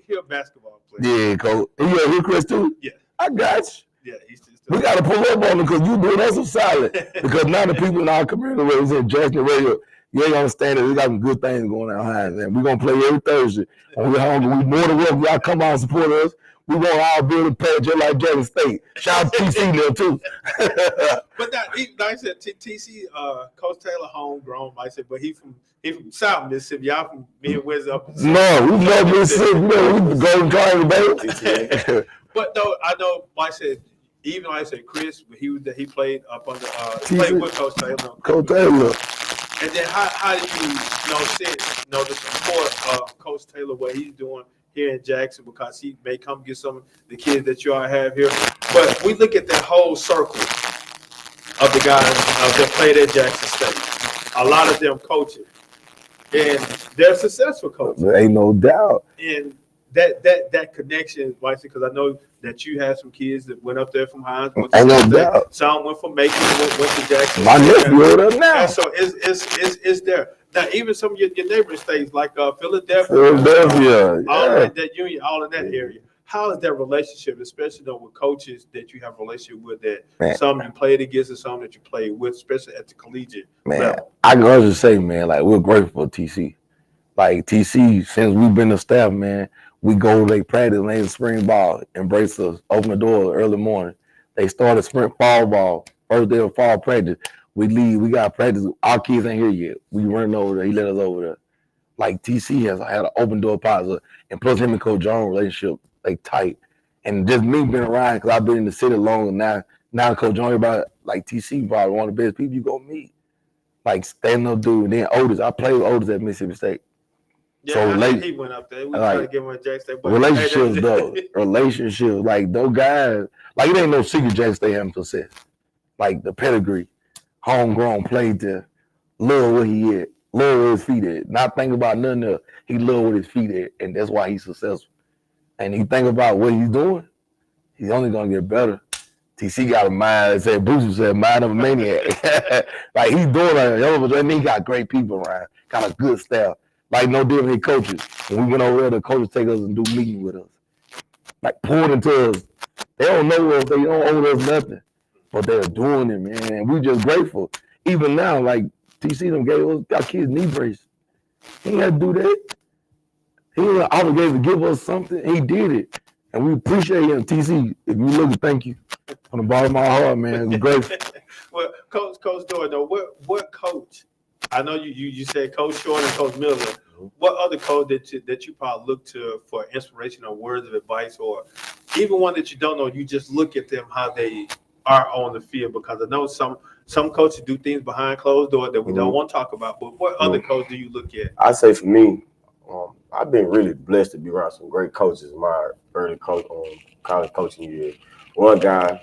He's a basketball player. Yeah, coach. And you at Chris too? Yeah. I got you. Yeah, he's still. We got to pull up on him because you doing us some solid. Because now the people in our community, whether it's in Jackson Radio, you ain't understand that we got some good things going on behind, man. We're going to play every Thursday. When we're hungry, we more than welcome. Y'all come out and support us. We want our building page just like Jackson State. Shout out to TC there too. But now, like I said, TC, Coach Taylor, homegrown, like I said, but he from South Mississippi. Y'all from Midwest up. No, we love Mississippi. We Golden Triangle, baby. But no, I know, like I said, even like I said, Chris, he played up under played with Coach Taylor. Coach Taylor. And then how do you sense the support of Coach Taylor, what he's doing here in Jackson, because he may come get some of the kids that you all have here. But we look at that whole circle of the guys that played at Jackson State. A lot of them coaching, and they're successful coaches. There ain't no doubt. And that connection, because I know that you had some kids that went up there from Hines. Ain't no doubt. Some went from Macon, went to Jackson. My nephew right up now. And so it's there. Now, even some of your neighboring states like Philadelphia, all in that Union, all in that area. How is that relationship, especially with coaches that you have a relationship with, that some you played against and some that you played with, especially at the collegiate level? I can also say, man, like we're grateful for TC. Like TC, since we've been the staff, man, we go to their practice, they spring ball, embrace us, open the door early morning. They started sprint fall ball, first day of fall practice. We leave, we got practice. Our kids ain't here yet. We run over there. He let us over there. Like TC has had an open door policy, and plus him and Coach Jones relationship, like tight. And just me being around, because I've been in the city long, and now Coach Jones, everybody, like TC probably one of the best people you gonna meet. Like stand up dude. And then Otis, I played with Otis at Mississippi State. Yeah, so he went up there. We like, tried to get him at Jackson State. Relationships, though. Relationships. Like, those guys, like, it ain't no secret Jackson State having success. Like, the pedigree, homegrown, played there, love where he at, love where his feet at. Not think about nothing else. He love where his feet at, and that's why he's successful. And he think about what he's doing, he's only going to get better. TC got a mind, said Bruce said, mind of a maniac. Like, he's doing it. And he got great people around, got a good staff. Like no different than coaches. When we went over there, the coaches take us and do meeting with us. Like pouring into us. They don't know us, they don't owe us nothing. But they're doing it, man. And we just grateful. Even now, like TC them gave us our kids knee brace. He ain't had to do that. He was obligated to give us something. He did it. And we appreciate him. TC, if you look, thank you. From the bottom of my heart, man. We're grateful. Well, Coach Doyle, though, what coach? I know you said Coach Short and Coach Miller. What other coach that you probably look to for inspiration or words of advice, or even one that you don't know, you just look at them how they are on the field? Because I know some coaches do things behind closed doors that we don't want to talk about. But what other coach do you look at? I say for me, I've been really blessed to be around some great coaches in my early college coaching years. One guy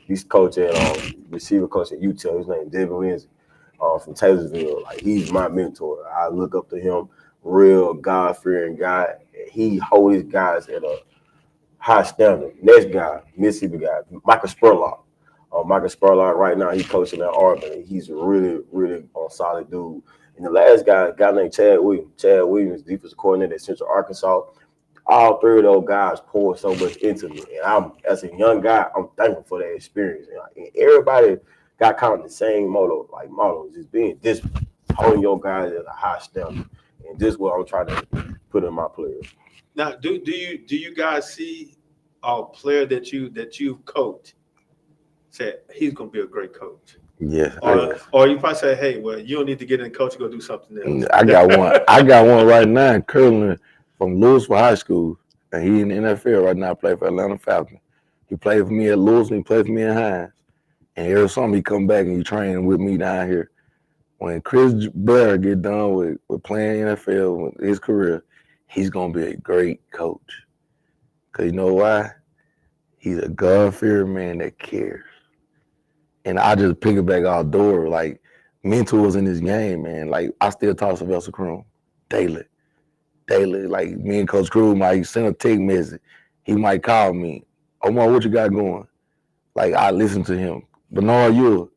he's coach at receiver coach at UTEL. His name is Devin Lindsay from Taylorsville. Like he's my mentor. I look up to him. Real God-fearing guy. He holds his guys at a high standard. Next guy, Mississippi guy, Michael Spurlock. Michael Spurlock right now, he's coaching at Auburn. He's a really, really solid dude. And the last guy, a guy named Chad Williams. Chad Williams, defensive coordinator at Central Arkansas. All three of those guys poured so much into me. And as a young guy, I'm thankful for that experience. And everybody got kind of the same motto, just being disciplined, holding your guys at a high standard. And this is what I'm trying to put in my players. Now, do you guys see a player that you've coached say he's gonna be a great coach? Yes. Or you probably say, hey, well, you don't need to get in coach, go do something else. I got one right now in curling from Louisville High School. And he in the NFL right now, play for Atlanta Falcons. He played for me at Louisville, he played for me in Hines. And every summer he come back and he train with me down here. When Chris Blair get done with playing NFL with his career, he's gonna be a great coach. Cause you know why? He's a God-fearing man that cares. And I just piggyback outdoor, like mentors in this game, man. Like I still talk to Sylvester Croom daily. Like me and Coach Crew might send a text message. He might call me. Omar, what you got going? Like I listen to him. Bernard Ewell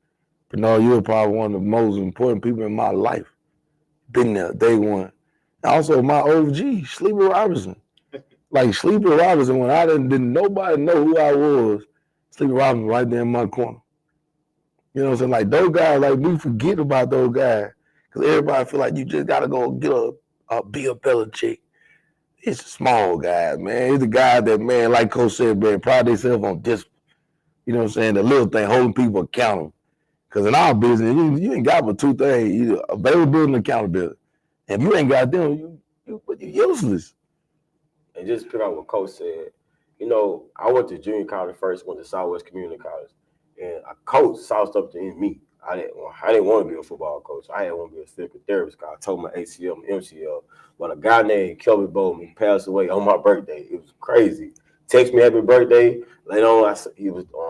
probably one of the most important people in my life. Been there day one. And also my OG, Sleeper Robinson. Like Sleeper Robinson, when I didn't nobody know who I was, Sleeper Robinson right there in my corner. You know what I'm saying? Like those guys, like we forget about those guys. Because everybody feel like you just gotta go get a Bill Belichick. It's a small guy, man. He's a guy that, man, like Coach said, man, pride themselves on discipline. You know what I'm saying? The little thing, holding people accountable. Because in our business, you ain't got but two things, either availability and accountability. And if you ain't got them, you're useless. And just pick out what Coach said. You know, I went to junior college first, went to Southwest Community College. And a coach saw something in me. I didn't want to be a football coach. I didn't want to be a physical therapist. I told my ACL and MCL. But a guy named Kelvin Bowman passed away on my birthday. It was crazy. Text me happy birthday. Later on,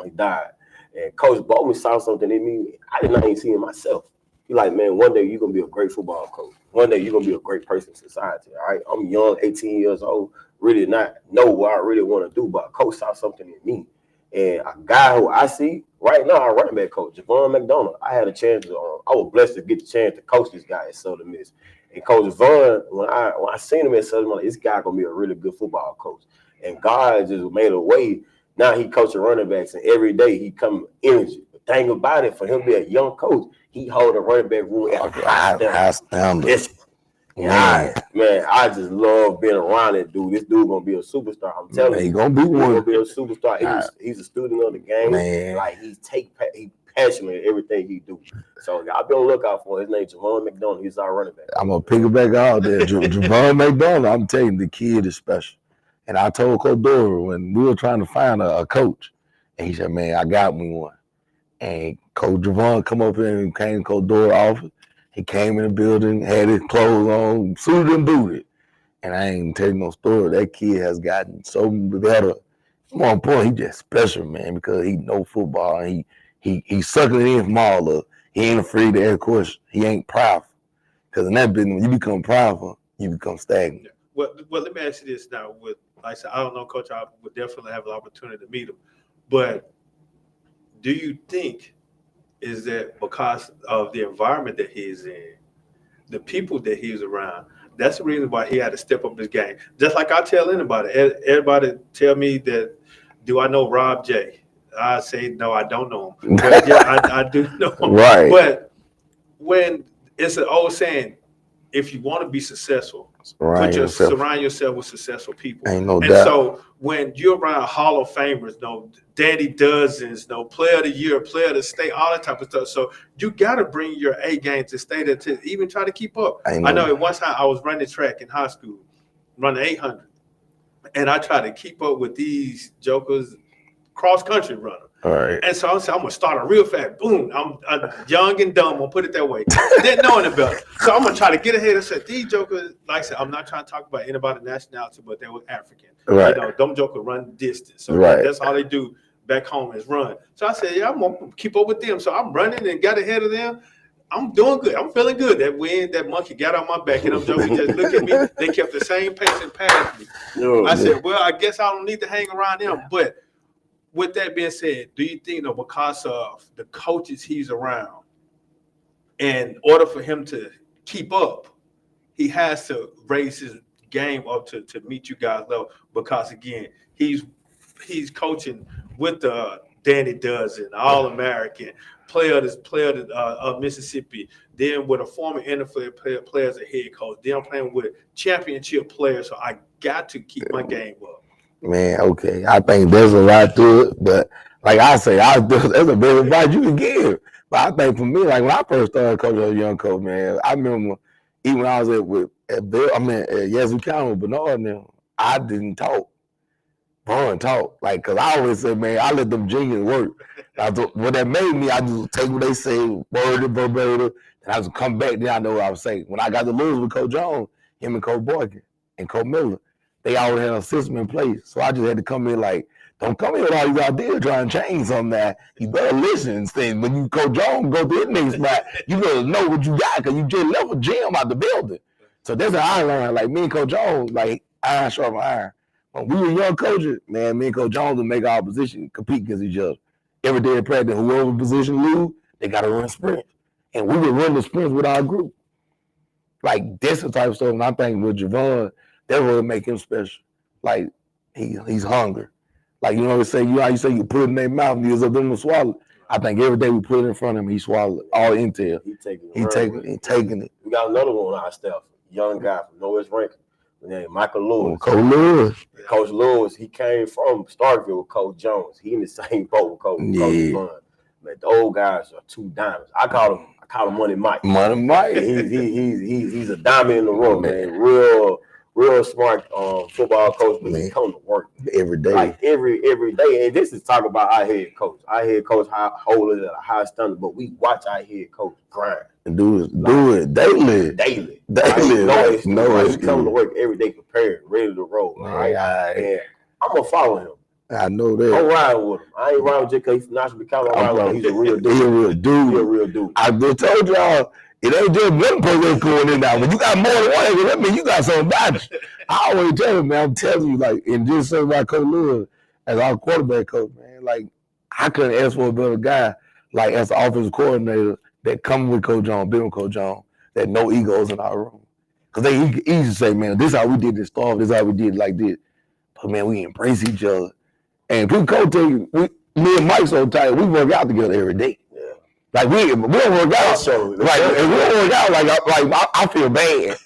he died. And Coach Bowman saw something in me I did not even see in myself. He like, man, one day you're going to be a great football coach. One day you're going to be a great person in society, all right? I'm young, 18 years old, really not know what I really want to do, but Coach saw something in me. And a guy who I see right now, our running back coach, Javon McDonald, I had a chance I was blessed to get the chance to coach this guy at Southern Miss. And Coach Javon, when I seen him at Southern Miss, this guy going to be a really good football coach. And God just made a way. Now he coaching running backs, and every day he come energy. The thing about it, for him to be a young coach, he hold a running back room at high standard. Man, I just love being around that dude. This dude gonna be a superstar. I'm telling you, he gonna be one. Gonna be a superstar. He's a student of the game. Man. Like he passionate in everything he do. So y'all be on the lookout for his name, Javon McDonald. He's our running back. I'm gonna pick it back out there. Javon McDonald, I'm telling you, the kid is special. And I told Coach Dover when we were trying to find a coach, and he said, man, I got me one. And Coach Javon come up here and came to Coach Dover's office. He came in the building, had his clothes on, suited and booted. And I ain't telling no story. That kid has gotten so better. More important, he just special, man, because he know football and he sucking it in from all of it. He ain't afraid to ask questions. He ain't proud. Because in that business, when you become proud, you become stagnant. Well, let me ask you this now. Like I said, I don't know, Coach. I would definitely have an opportunity to meet him. But do you think is that because of the environment that he's in, the people that he's around? That's the reason why he had to step up his game. Just like I tell anybody, everybody tell me that, do I know Rob J? I say, no, I don't know him. But yeah, I do know him. Right. But when it's an old saying, if you want to be successful, surround yourself with successful people. Ain't no and doubt. So when you're around Hall of Famers, Danny Dozens, Player of the Year, Player of the State, all that type of stuff. So you got to bring your A game to stay there to even try to keep up. I know at one time I was running track in high school, running 800, and I tried to keep up with these jokers, cross country runner. All right. And so I said, I'm going to start a real fast. Boom. I'm young and dumb. I'll put it that way. Didn't know any better. So I'm going to try to get ahead and say, these jokers, like I said, I'm not trying to talk about anybody's nationality, but they were African. Right. Them jokers run distance. So right. That's all they do back home is run. So I said, yeah, I'm going to keep up with them. So I'm running and got ahead of them. I'm doing good. I'm feeling good. That monkey got on my back, and I'm joking. Just look at me. They kept the same pace and passed me. I said, well, I guess I don't need to hang around them. But with that being said, do you think because of the coaches he's around, in order for him to keep up, he has to raise his game up to meet you guys level? Because again, he's coaching with the Danny Dozen, All-American, player of Mississippi, then with a former NFL player as a head coach, then I'm playing with championship players, so I got to keep my game up. Man, okay. I think there's a lot to it, but like I say, that's a big advice you can give. But I think for me, like when I first started coaching as a young coach, man, I remember even when I was at Yazoo County with Bernard now, I didn't talk. Vaughn talk. Like, cause I always say, man, I let them genius work. What that made me, I just take what they say, word to verbatim, and I just come back, then I know what I was saying. When I got to lose with Coach Jones, him and Coach Boykin and Coach Miller, they already had a system in place. So I just had to come in like, don't come in with all these ideas trying to change something that you better listen instead. When you Coach Jones go to his next spot, you better know what you got because you just left a gym out the building. So that's how I learned. Like me and Coach Jones, like iron sharpen iron. When we were young coaches, man, me and Coach Jones would make our position compete against each other. Every day in practice, whoever position lose, they got to run sprints. And we would run the sprints with our group. Like, that's the type of stuff. And I think with Javon, that would make him special. Like, he's hungry. Like, you know what I'm saying? You say you put it in their mouth and he was up them to swallow. I think every day we put it in front of him, he swallowed all intel. He taking it. We got another one on our staff, young guy from Norwest Rankin. Named Michael Lewis. Coach Lewis. Coach Lewis, he came from Starkville with Coach Jones. He in the same boat with Coach Bun. Man, the old guys are two diamonds. I call him Money Mike. Money Mike. He's a diamond in the room, man. Real smart football coach, but he come to work every day. Like every day. And this is talk about our head coach. Our head coach hold it at a high standard, but we watch our head coach grind. Do it daily. No, he come to work every day prepared, ready to roll. Right? And I'm gonna follow him. I know that. I'm riding with him. I ain't riding with J. Because he's national account. I'm riding with him. He's a real dude. He's a real dude. I just told y'all, it ain't just one person going in now. When you got more than one, that means you got something about you. I always tell him, man, I'm telling you, like, and just say about Coach Lewis as our quarterback coach, man, like, I couldn't ask for a better guy, like, as an offensive coordinator that come with Coach Jones, been with Coach Jones, that no egos in our room. Because they easy to say, man, this is how we did this stuff, this is how we did like this. But, man, we embrace each other. And people coach tell you, me and Mike so tight, we work out together every day. Like we don't work out, like if we don't work out, like I feel bad.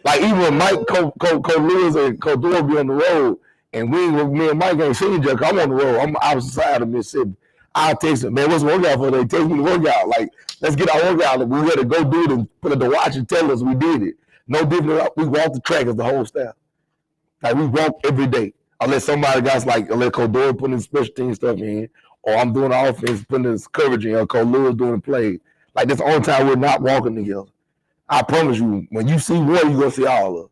Like even when Mike, Coach Lewis, and Coach Doyle be on the road, and me and Mike ain't seen each other. I'm on the road. I'm outside of Mississippi. I'll text him, man, what's the workout for? They text me the workout. Like, let's get our workout. We had to go do it and put it to watch and tell us we did it. No different. We walk the track as the whole staff. Like we walk every day. Unless somebody got unless Coach Doyle putting the special team stuff in. Or I'm doing the offense, putting this coverage in, or Coach Lewis doing the play. Like, that's the only time we're not walking together. I promise you, when you see one, you're going to see all of them.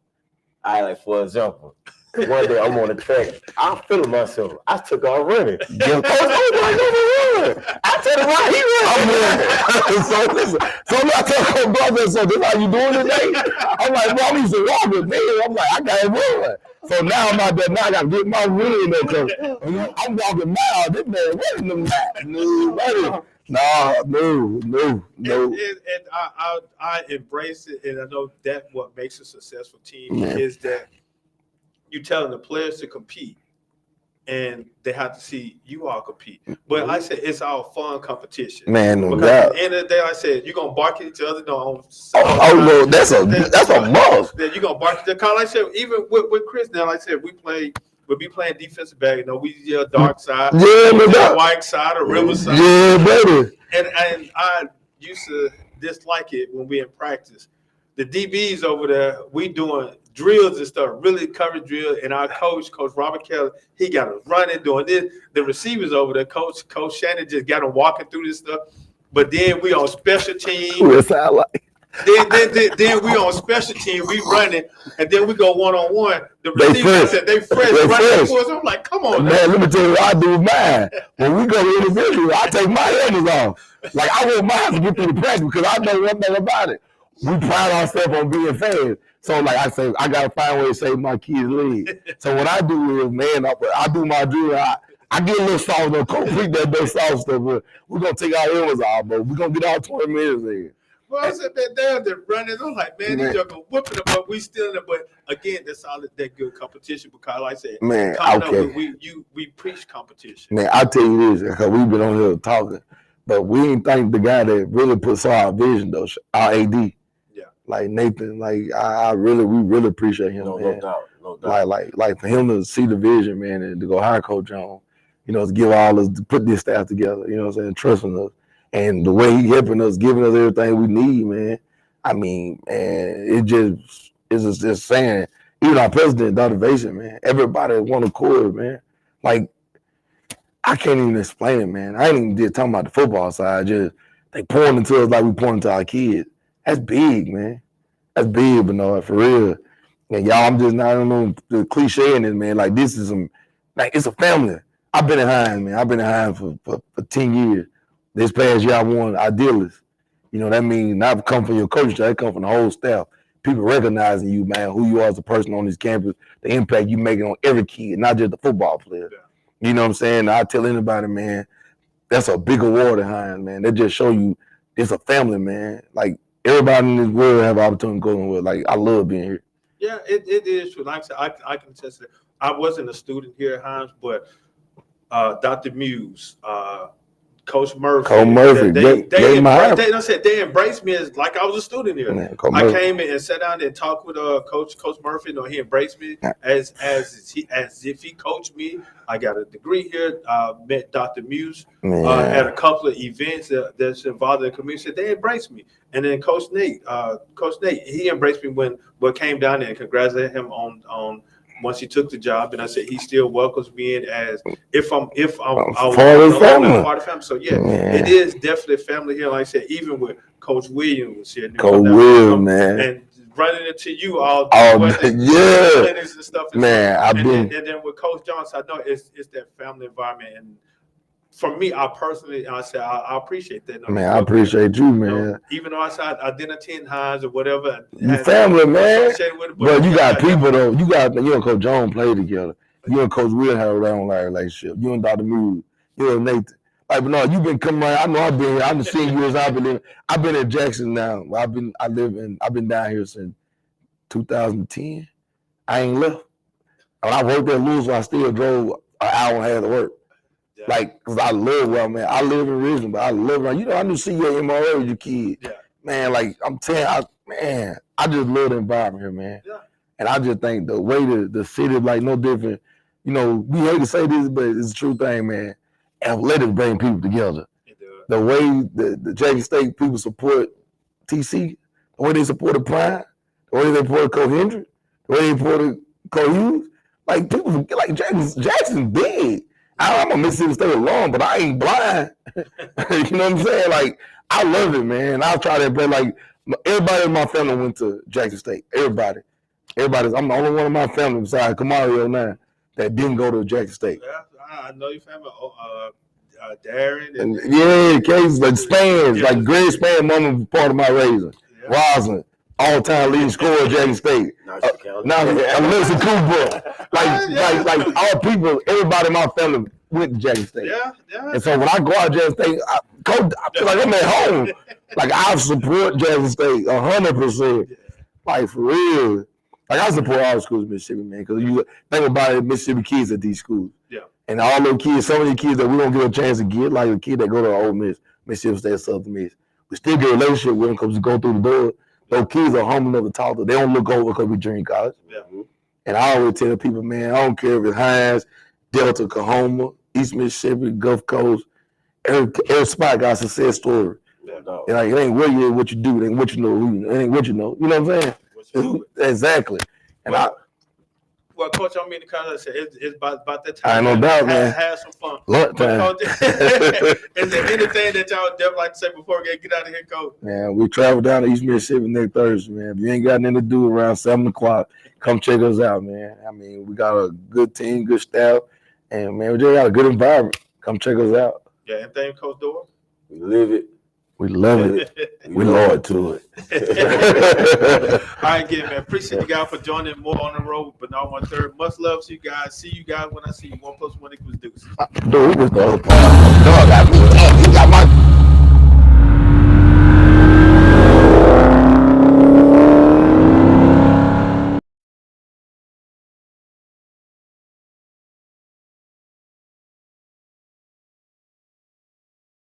Like, for example, one day I'm on the track. I'm feeling myself. I took off running. I tell him why he running. So listen, so I tell Coach Brother, so this how you doing today? I'm like, bro, I'm used to walking, man. I'm like, I got to run. So now I'm out there. Now I got to get my win there because I'm walking miles. This man running them laps. No. And I embrace it, and I know that what makes a successful team is that you telling the players to compete, and they have to see you all compete. But like I said, it's all fun competition. Man, no because doubt. at the end of the day, like I said, you're gonna bark at each other. No, no, that's a must. Then you're gonna bark at the kind. Like I said, even with Chris now, like I said, we'll be playing defensive back. You know, we dark side, white side, or river side. Yeah, baby. And I used to dislike it when we in practice. The DBs over there, we doing drills and stuff, really coverage drill. And our Coach Robert Kelly, he got us running, doing this. The receivers over there, Coach Shannon just got them walking through this stuff. But then we on special team. Then we on special team, we running, and then we go one-on-one. The receivers said they fresh running for us. I'm like, come on, man. Let me tell you what I do with mine. When we go individually, I take my helmets off. Like I want mine to get through the practice because I know one thing about it. We pride ourselves on being fast. So like I say, I gotta find a way to save my kids' leg. So what I do is, man, I do my drill. I get a little soft though. Coach Freak that big soft stuff, but we're gonna take our helmets off, but we're gonna get our 20 minutes in. Well, I said they're running. I'm like, man, these jokers whooping them, but we still in it. But again, that's all that good competition because, like I said, man, we preach competition. Man, I tell you this because we've been on here talking, but we ain't think the guy that really puts our vision though, our AD. Yeah, like Nathan, like we really appreciate him. No doubt. Like for him to see the vision, man, and to go hire Coach Jones, you know, to give all us to put this staff together, you know what I'm saying, trusting us. And the way he helping us, giving us everything we need, man. I mean, man, it's just saying, even our president, Dr. Vason, man, everybody want a core, man. Like, I can't even explain it, man. I ain't even just talking about the football side. Just they pouring into us like we pouring into our kids. That's big, man. That's big, Bernard, for real. And y'all, I'm just not, I don't know the cliche in this, man. Like, this is it's a family. I've been in Hines, man. I've been in Hines for 10 years. This past year, I won Idealist. You know, that means not come from your coach, that come from the whole staff. People recognizing you, man, who you are as a person on this campus, the impact you making on every kid, not just the football player. Yeah. You know what I'm saying? I tell anybody, man, that's a big award at Hines, man. That just show you it's a family, man. Like, everybody in this world have opportunity to go in with. Like, I love being here. Yeah, it is true. Like I said, I can attest to that. I wasn't a student here at Hines, but Dr. Muse, Coach Murphy. They embraced me as like I was a student here. Man, I came in and sat down and talked with Coach Murphy. You know, he embraced me as if he coached me. I got a degree here. Met Dr. Muse at a couple of events that's involved in the community. They embraced me. And then Coach Nate, he embraced me when came down there and congratulated him on once he took the job, and I said he still welcomes me in as if I'm part of the family. So it is definitely family here. Like I said, even with Coach Williams here, Coach Williams, man, and running into you all and stuff. Man, and then with Coach Jones, I know it's that family environment, and for me, I personally, I say I appreciate that. Man, I appreciate you, man. You know, even though I didn't attend Hines or whatever. You family, man. But you got people though. You and Coach Jones play together. You and Coach Will have a relationship. You and Dr. Moody. You and Nathan. Like, but no, you've been coming around. I know I've been here. I've seen you as I've been in Jackson now. I've been down here since 2010. I ain't left. When I worked at Louisville, I still drove an hour and a half to work. Yeah. Like, cause I live well, man. I live in Richmond, but I live around. You know, I knew CEO MRA with your kid. Yeah. Man, like I'm telling you, I just love the environment here, man. Yeah. And I just think the way the city, like no different. You know, we hate to say this, but it's a true thing, man. Athletics bring people together. The way the Jackson State people support TC, the way they supported Prime, the way they supported Coach Hendrick, the way they supported Coach Hughes, like people like Jackson's big. I'm a Mississippi State alum, but I ain't blind. You know what I'm saying? Like, I love it, man. I'll try that, but like everybody in my family went to Jackson State. Everybody. I'm the only one in my family besides Kamario now that didn't go to Jackson State. Yeah, I know your family. Darren and Case, like Spans, like Greg Spans, mama was part of my raising. Yeah. Roslyn, all-time leading scorer at Jackson State. Now you count. Now Alexis Cooper, like all people, everybody in my family went to Jackson State. Yeah. And so when I go out to Jackson State, I feel like I'm at home. Like I support Jackson State 100%. Like for real. Like I support all the schools in Mississippi, man. Because you think about it, Mississippi kids at these schools. Yeah. And all those kids, some of the kids that we don't get a chance to get, like the kid that go to Ole Miss, Mississippi State, Southern Miss, we still get a relationship with them because we go through the door. Those kids are humble enough to talk to. They don't look over because we drink college. Yeah. And I always tell people, man, I don't care if it's Hines, Delta, Oklahoma, East Mississippi, Gulf Coast. Every spot got a success story. Yeah, no. And like, it ain't what you do, it ain't what you know. It ain't what you know. You know what I'm saying? Exactly. And well, Coach, I mean, I said it's about that I time. ain't no doubt, man. Have some fun. Lunch time. Coach, is there anything that y'all definitely like to say before we get out of here, Coach? Man, we travel down to East Mississippi next Thursday, man. If you ain't got nothing to do around 7 o'clock, come check us out, man. I mean, we got a good team, good staff, and, man, we just got a good environment. Come check us out. Yeah, anything, Coach Dora? We live it. We love it. We loyal to it. All right, again, man. Appreciate you guys for joining more on the road, but not 1/3. Much love to you guys. See you guys when I see you. 1 + 1 = deuces. Dude, we was the other part. Dog got me.